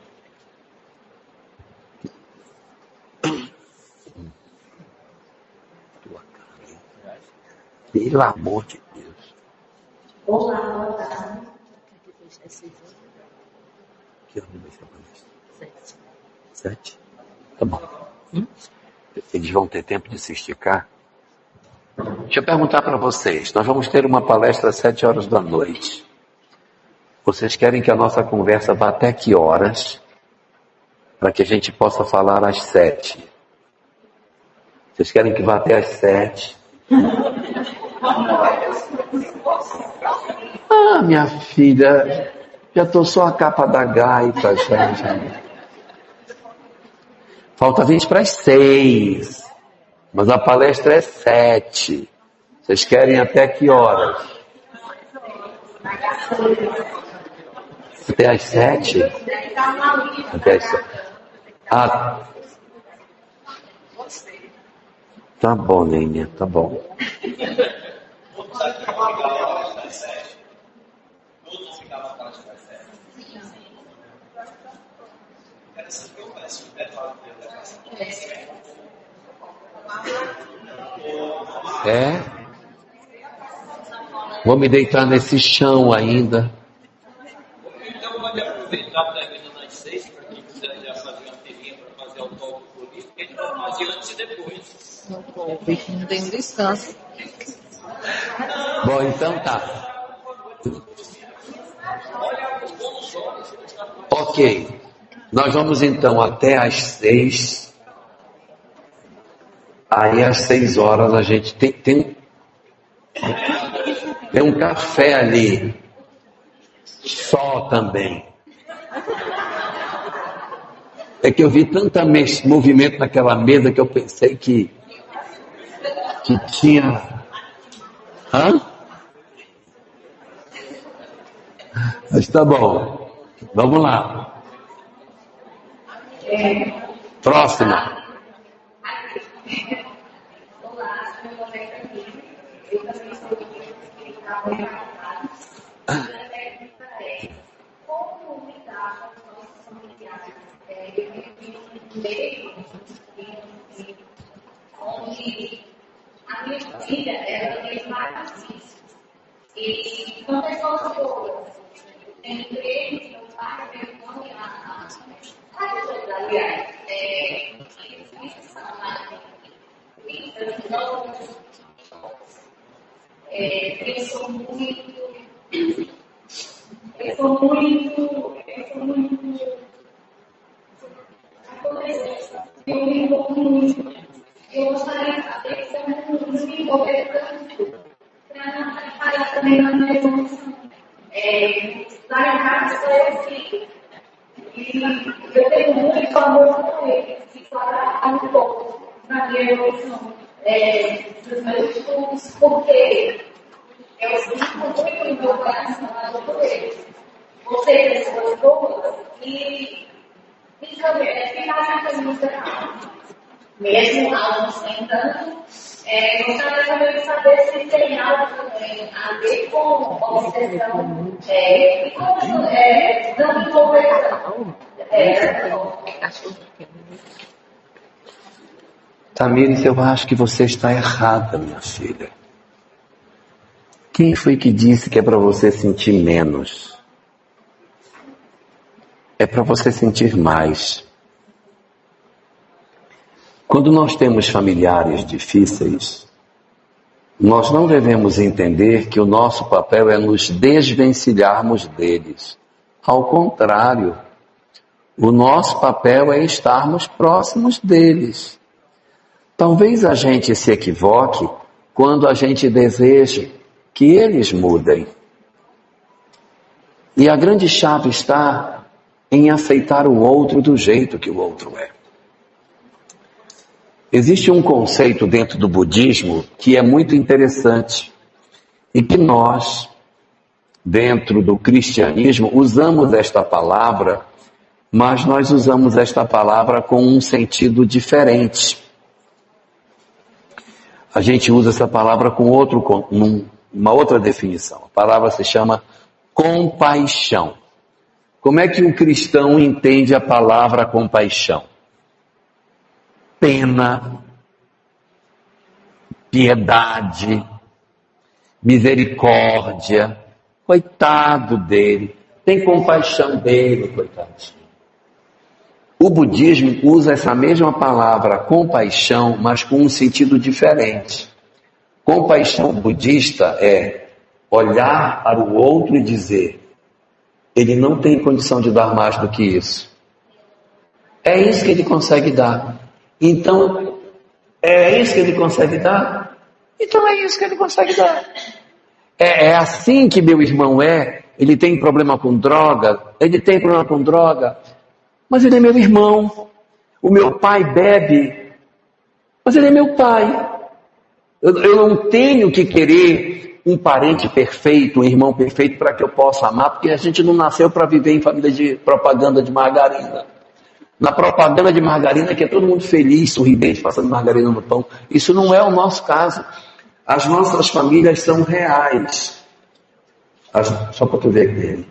Speaker 1: Pelo amor de Deus.
Speaker 6: Olá, boa tarde.
Speaker 1: Que ano vai ser a palestra? 7. Tá bom. Eles vão ter tempo de se esticar? Deixa eu perguntar para vocês. Nós vamos ter uma palestra às 7 horas da noite. Vocês querem que a nossa conversa vá até que horas? Para que a gente possa falar às 7. Vocês querem que vá até às 7? Ah, minha filha, já estou só a capa da gaita, já. Falta 20 para as 6. Mas a palestra é 7. Vocês querem até que horas? Até às 7? Até às 7. Ah, tá bom, Nênia, tá bom. É? Vou me deitar nesse chão ainda.
Speaker 3: Então, pode aproveitar terminando às 6, para quem quiser já fazer uma filinha para fazer autógrafo por livro, que a gente vai fazer antes e depois.
Speaker 7: Não tem descanso.
Speaker 1: Bom, então tá. Ok. Nós vamos então até às 6. Aí às 6 horas a gente tem um café ali. Só também. É que eu vi tanta movimento naquela mesa que eu pensei que tinha... Hã? Mas tá bom. Vamos lá. Próxima.
Speaker 6: Olá, meu nome é Camila. Eu também sou espírita orientada. A pergunta é: como lidar com os nossos familiares? Eu vivi um meio onde a minha família era bem mais difícil. E são pessoas boas. Entre eles, meu pai, meu irmão e a aliás, eu sou muito eu gostaria de saber se eu não me envolver tanto para não atrapalhar também na minha evolução. Lá em casa sou eu que eu tenho muito amor com ele, e para um pouco na minha evolução dos meus estudos, porque eu sinto muito no meu coração a todo eles. Vocês, pessoas boas, e também ficar na caminho mesmo aos 100 anos, gostaria também de saber se tem algo também a ver com obsessão e como não conversão.
Speaker 1: Tamires, eu acho que você está errada, minha filha. Quem foi que disse que é para você sentir menos? é para você sentir mais. Quando nós temos familiares difíceis, nós não devemos entender que o nosso papel é nos desvencilharmos deles. Ao contrário, o nosso papel é estarmos próximos deles. Talvez a gente se equivoque quando a gente deseja que eles mudem. E a grande chave está em aceitar o outro do jeito que o outro é. Existe um conceito dentro do budismo que é muito interessante e que nós, dentro do cristianismo, usamos esta palavra, mas nós usamos esta palavra com um sentido diferente. A gente usa essa palavra com uma outra definição. A palavra se chama compaixão. Como é que um cristão entende a palavra compaixão? Pena, piedade, misericórdia. Coitado dele, tem compaixão dele, coitadinho. O budismo usa essa mesma palavra compaixão, mas com um sentido diferente. Compaixão budista é olhar para o outro e dizer: ele não tem condição de dar mais do que isso. É isso que ele consegue dar. Então, é isso que ele consegue dar? Então é isso que ele consegue dar. É assim que meu irmão é. Ele tem problema com droga. Mas ele é meu irmão. O meu pai bebe. Mas ele é meu pai. Eu não tenho que querer um parente perfeito, um irmão perfeito para que eu possa amar, porque a gente não nasceu para viver em família de propaganda de margarina. Na propaganda de margarina que é todo mundo feliz, sorridente, passando margarina no pão. Isso não é o nosso caso. As nossas famílias são reais. Só para tu ver dele.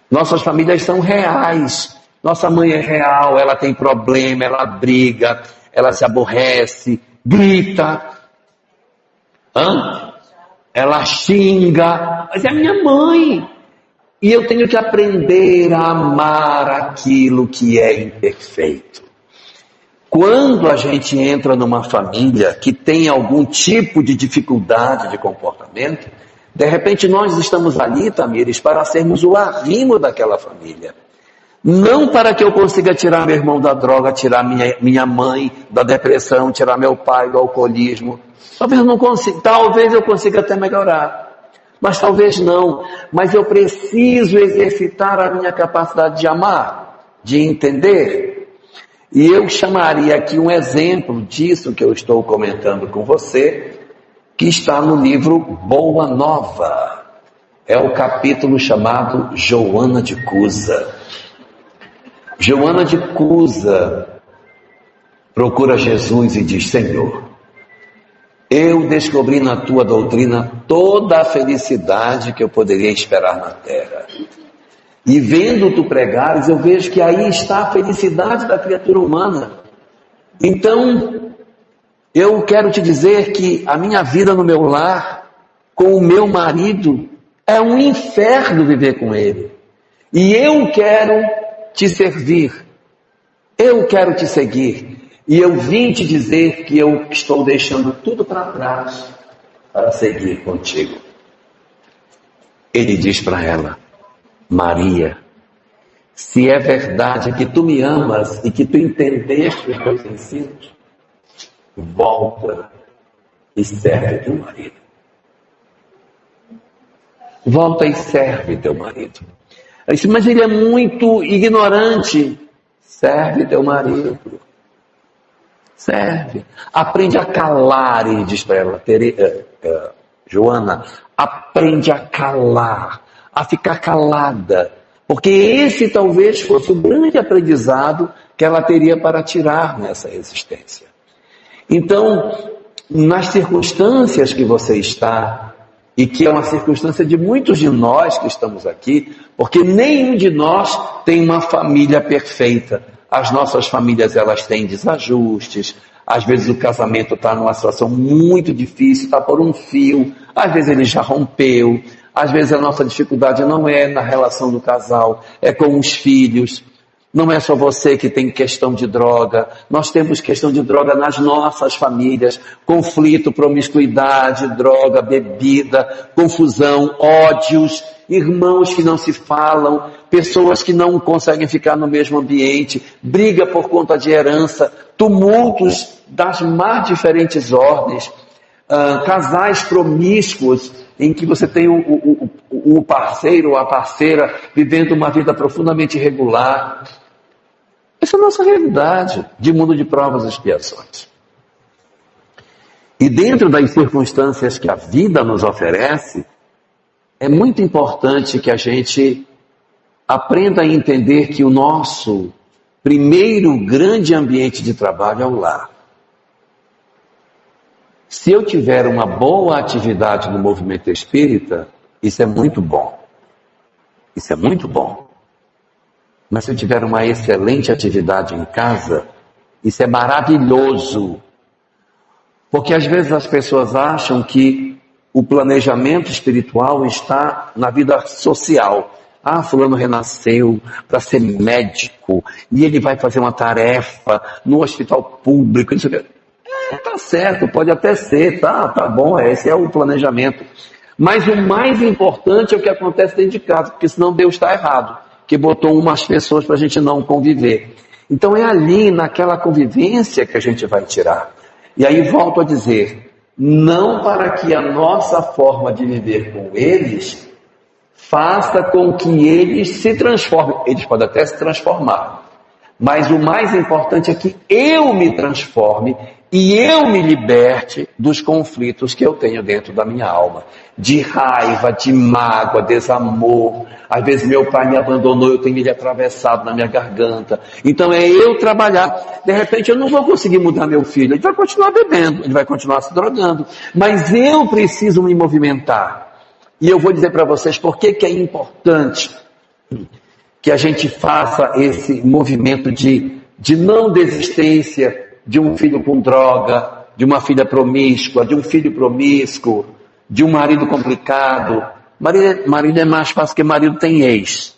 Speaker 1: Nossas famílias são reais. Nossa mãe é real, ela tem problema, ela briga, ela se aborrece, grita. Ela xinga. Mas é a minha mãe. E eu tenho que aprender a amar aquilo que é imperfeito. Quando a gente entra numa família que tem algum tipo de dificuldade de comportamento, de repente nós estamos ali, Tamires, para sermos o arrimo daquela família. Não para que eu consiga tirar meu irmão da droga, tirar minha mãe da depressão, tirar meu pai do alcoolismo. Talvez eu consiga até melhorar. Mas talvez não. Mas eu preciso exercitar a minha capacidade de amar, de entender. E eu chamaria aqui um exemplo disso que eu estou comentando com você, que está no livro Boa Nova. É o capítulo chamado Joana de Cusa. Joana de Cusa procura Jesus e diz: Senhor, eu descobri na tua doutrina toda a felicidade que eu poderia esperar na terra. E vendo tu pregares, eu vejo que aí está a felicidade da criatura humana. Então, eu quero te dizer que a minha vida no meu lar, com o meu marido, é um inferno viver com ele. E eu quero te servir. Eu quero te seguir. E eu vim te dizer que eu estou deixando tudo para trás para seguir contigo. Ele diz para ela: Maria, se é verdade que tu me amas e que tu entendeste os meus ensinos, volta e serve teu marido. Volta e serve teu marido. Eu disse: mas ele é muito ignorante. Serve teu marido. Serve. Aprende a calar, ele diz para ela, Joana, aprende a calar, a ficar calada, porque esse talvez fosse o grande aprendizado que ela teria para tirar nessa existência. Então, nas circunstâncias que você está, e que é uma circunstância de muitos de nós que estamos aqui, porque nenhum de nós tem uma família perfeita. As nossas famílias, elas têm desajustes. Às vezes o casamento está numa situação muito difícil, está por um fio. Às vezes ele já rompeu. Às vezes a nossa dificuldade não é na relação do casal, é com os filhos. Não é só você que tem questão de droga, nós temos questão de droga nas nossas famílias, conflito, promiscuidade, droga, bebida, confusão, ódios, irmãos que não se falam, pessoas que não conseguem ficar no mesmo ambiente, briga por conta de herança, tumultos das mais diferentes ordens, casais promíscuos, em que você tem o parceiro ou a parceira vivendo uma vida profundamente irregular. Essa é a nossa realidade de mundo de provas e expiações. E dentro das circunstâncias que a vida nos oferece, é muito importante que a gente aprenda a entender que o nosso primeiro grande ambiente de trabalho é o lar. Se eu tiver uma boa atividade no movimento espírita, isso é muito bom. Isso é muito bom. Mas se eu tiver uma excelente atividade em casa, isso é maravilhoso. Porque às vezes as pessoas acham que o planejamento espiritual está na vida social. Fulano renasceu para ser médico e ele vai fazer uma tarefa no hospital público. Tá certo, pode até ser, tá bom, esse é o planejamento. Mas o mais importante é o que acontece dentro de casa, porque senão Deus está errado, que botou umas pessoas para a gente não conviver. Então é ali, naquela convivência, que a gente vai tirar. E aí volto a dizer, não para que a nossa forma de viver com eles faça com que eles se transformem. Eles podem até se transformar. Mas o mais importante é que eu me transforme e eu me liberte dos conflitos que eu tenho dentro da minha alma. De raiva, de mágoa, desamor. Às vezes meu pai me abandonou, eu tenho ele atravessado na minha garganta. Então é eu trabalhar. De repente eu não vou conseguir mudar meu filho. Ele vai continuar bebendo, ele vai continuar se drogando. Mas eu preciso me movimentar. E eu vou dizer para vocês por que é importante que a gente faça esse movimento de não desistência de um filho com droga, de uma filha promíscua, de um filho promíscuo, de um marido complicado. Marido é mais fácil porque marido tem ex.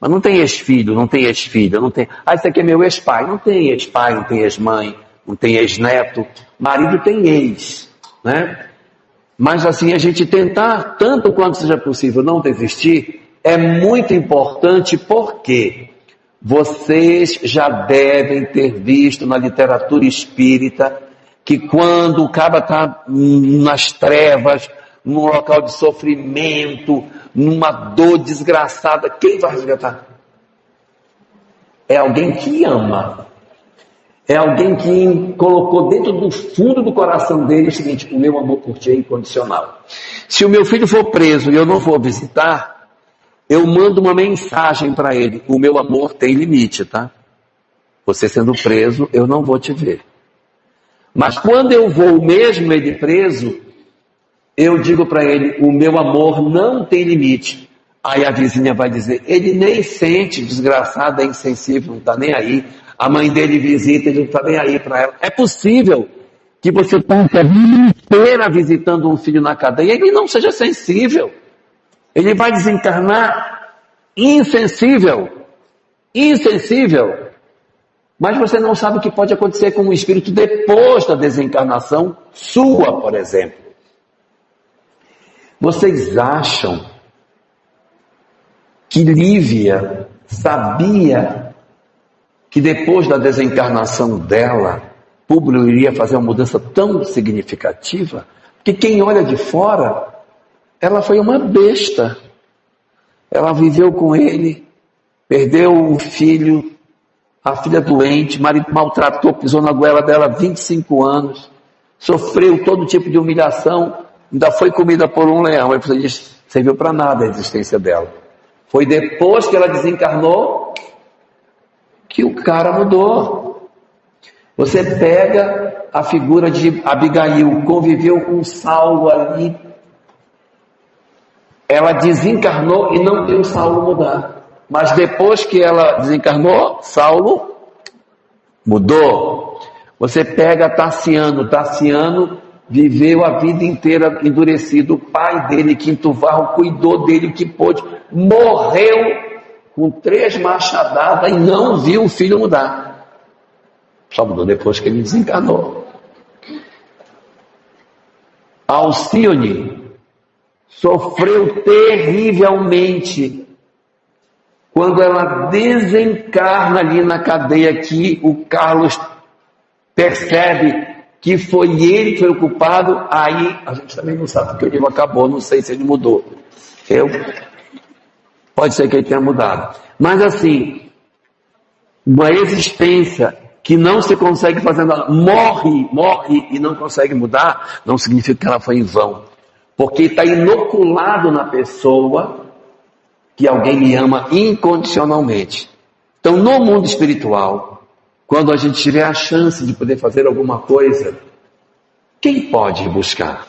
Speaker 1: Mas não tem ex-filho, não tem ex-filha, não tem... esse aqui é meu ex-pai. Não tem ex-pai, não tem ex-mãe, não tem ex-neto. Marido tem ex, né? Mas assim, a gente tentar, tanto quanto seja possível, não desistir, é muito importante porque vocês já devem ter visto na literatura espírita que quando o cara está nas trevas, num local de sofrimento, numa dor desgraçada, quem vai resgatar? É alguém que ama. É alguém que colocou dentro do fundo do coração dele o seguinte: o meu amor por ti é incondicional. Se o meu filho for preso e eu não for visitar, eu mando uma mensagem para ele: o meu amor tem limite, tá? Você sendo preso, eu não vou te ver. Mas quando eu vou mesmo ele preso, eu digo para ele: o meu amor não tem limite. Aí a vizinha vai dizer: ele nem sente, desgraçado, é insensível, não está nem aí. A mãe dele visita, ele não está nem aí para ela. É possível que você passe a vida inteira visitando um filho na cadeia e ele não seja sensível. Ele vai desencarnar insensível. Insensível. Mas você não sabe o que pode acontecer com o espírito depois da desencarnação sua, por exemplo. Vocês acham que Lívia sabia que depois da desencarnação dela, Públio iria fazer uma mudança tão significativa? Porque quem olha de fora, ela foi uma besta. Ela viveu com ele, perdeu um filho, a filha doente, o marido maltratou, pisou na goela dela 25 anos, sofreu todo tipo de humilhação, ainda foi comida por um leão. Aí você diz, serviu para nada a existência dela. Foi depois que ela desencarnou que o cara mudou. Você pega a figura de Abigail, conviveu com Saulo ali, ela desencarnou e não viu Saulo mudar. Mas depois que ela desencarnou, Saulo mudou. Você pega Tassiano viveu a vida inteira endurecido. O pai dele, Quinto Varro, cuidou dele o que pôde, morreu com 3 machadadas e não viu o filho mudar. Só mudou depois que ele desencarnou. Alcione sofreu terrivelmente quando ela desencarna ali na cadeia, que o Carlos percebe que foi ele que foi o culpado. Aí a gente também não sabe porque o livro acabou, não sei se ele mudou. Pode ser que ele tenha mudado. Mas assim, uma existência que não se consegue fazer nada, morre e não consegue mudar, não significa que ela foi em vão. Porque está inoculado na pessoa que alguém me ama incondicionalmente. Então, no mundo espiritual, quando a gente tiver a chance de poder fazer alguma coisa, quem pode buscar?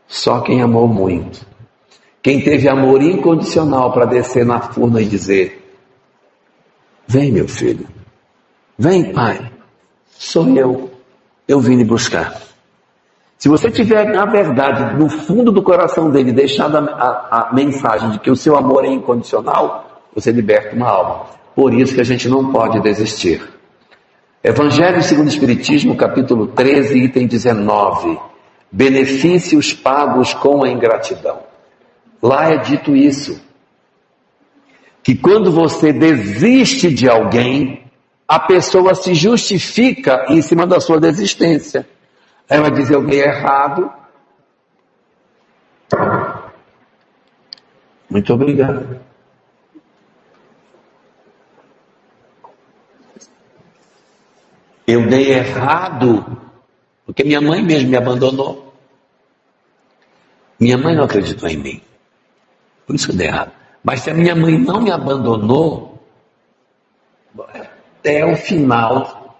Speaker 1: Só quem amou muito. Quem teve amor incondicional para descer na furna e dizer: vem, meu filho, vem, pai, sou eu vim lhe buscar. Se você tiver, na verdade, no fundo do coração dele, deixado a mensagem de que o seu amor é incondicional, você liberta uma alma. Por isso que a gente não pode desistir. Evangelho segundo o Espiritismo, capítulo 13, item 19. Benefícios pagos com a ingratidão. Lá é dito isso. Que quando você desiste de alguém, a pessoa se justifica em cima da sua desistência. Ela diz: eu dei errado. Muito obrigado. Eu dei errado porque minha mãe mesmo me abandonou. Minha mãe não acreditou em mim. Por isso que eu dei errado. Mas se a minha mãe não me abandonou, até o final,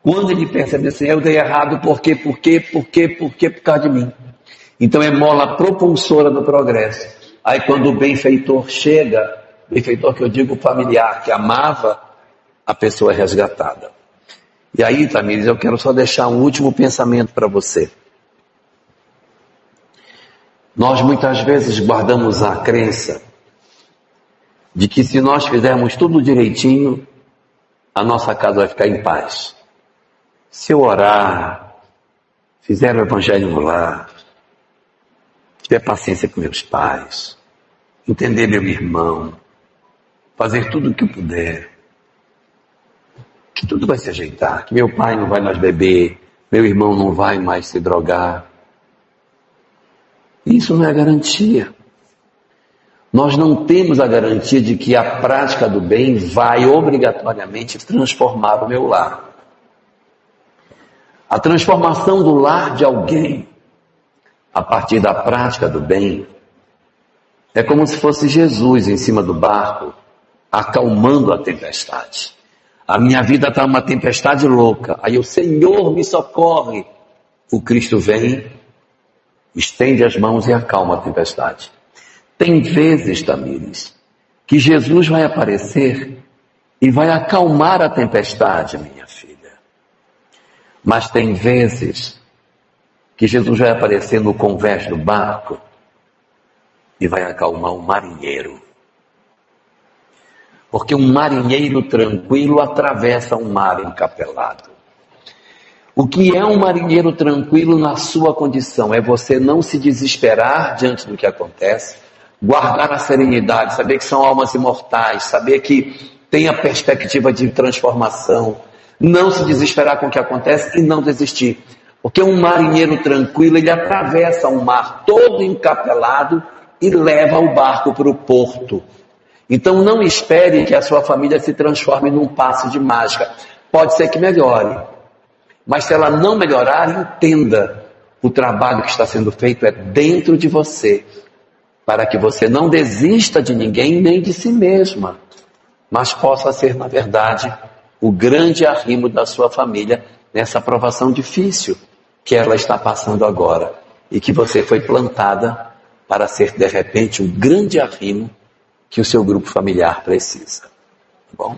Speaker 1: quando ele percebe assim, eu dei errado, por quê? Por causa de mim. Então é mola propulsora do progresso. Aí quando o benfeitor chega, benfeitor que eu digo familiar, que amava, a pessoa é resgatada. E aí, Tamires, eu quero só deixar um último pensamento para você. Nós muitas vezes guardamos a crença de que se nós fizermos tudo direitinho, a nossa casa vai ficar em paz. Se eu orar, fizer o evangelho no lar, tiver paciência com meus pais, entender meu irmão, fazer tudo o que eu puder, que tudo vai se ajeitar, que meu pai não vai mais beber, meu irmão não vai mais se drogar. Isso não é garantia. Nós não temos a garantia de que a prática do bem vai obrigatoriamente transformar o meu lar. A transformação do lar de alguém a partir da prática do bem é como se fosse Jesus em cima do barco acalmando a tempestade. A minha vida está uma tempestade louca. Aí o Senhor me socorre. O Cristo vem, estende as mãos e acalma a tempestade. Tem vezes, Tamires, que Jesus vai aparecer e vai acalmar a tempestade, minha filha. Mas tem vezes que Jesus vai aparecer no convés do barco e vai acalmar um marinheiro. Porque um marinheiro tranquilo atravessa um mar encapelado. O que é um marinheiro tranquilo na sua condição? É você não se desesperar diante do que acontece, guardar a serenidade, saber que são almas imortais, saber que tem a perspectiva de transformação, não se desesperar com o que acontece e não desistir. Porque um marinheiro tranquilo, ele atravessa um mar todo encapelado e leva o barco para o porto. Então não espere que a sua família se transforme num passe de mágica. Pode ser que melhore, mas se ela não melhorar, entenda, o trabalho que está sendo feito é dentro de você, para que você não desista de ninguém nem de si mesma, mas possa ser, na verdade, o grande arrimo da sua família nessa provação difícil que ela está passando agora e que você foi plantada para ser, de repente, um grande arrimo que o seu grupo familiar precisa. Tá bom?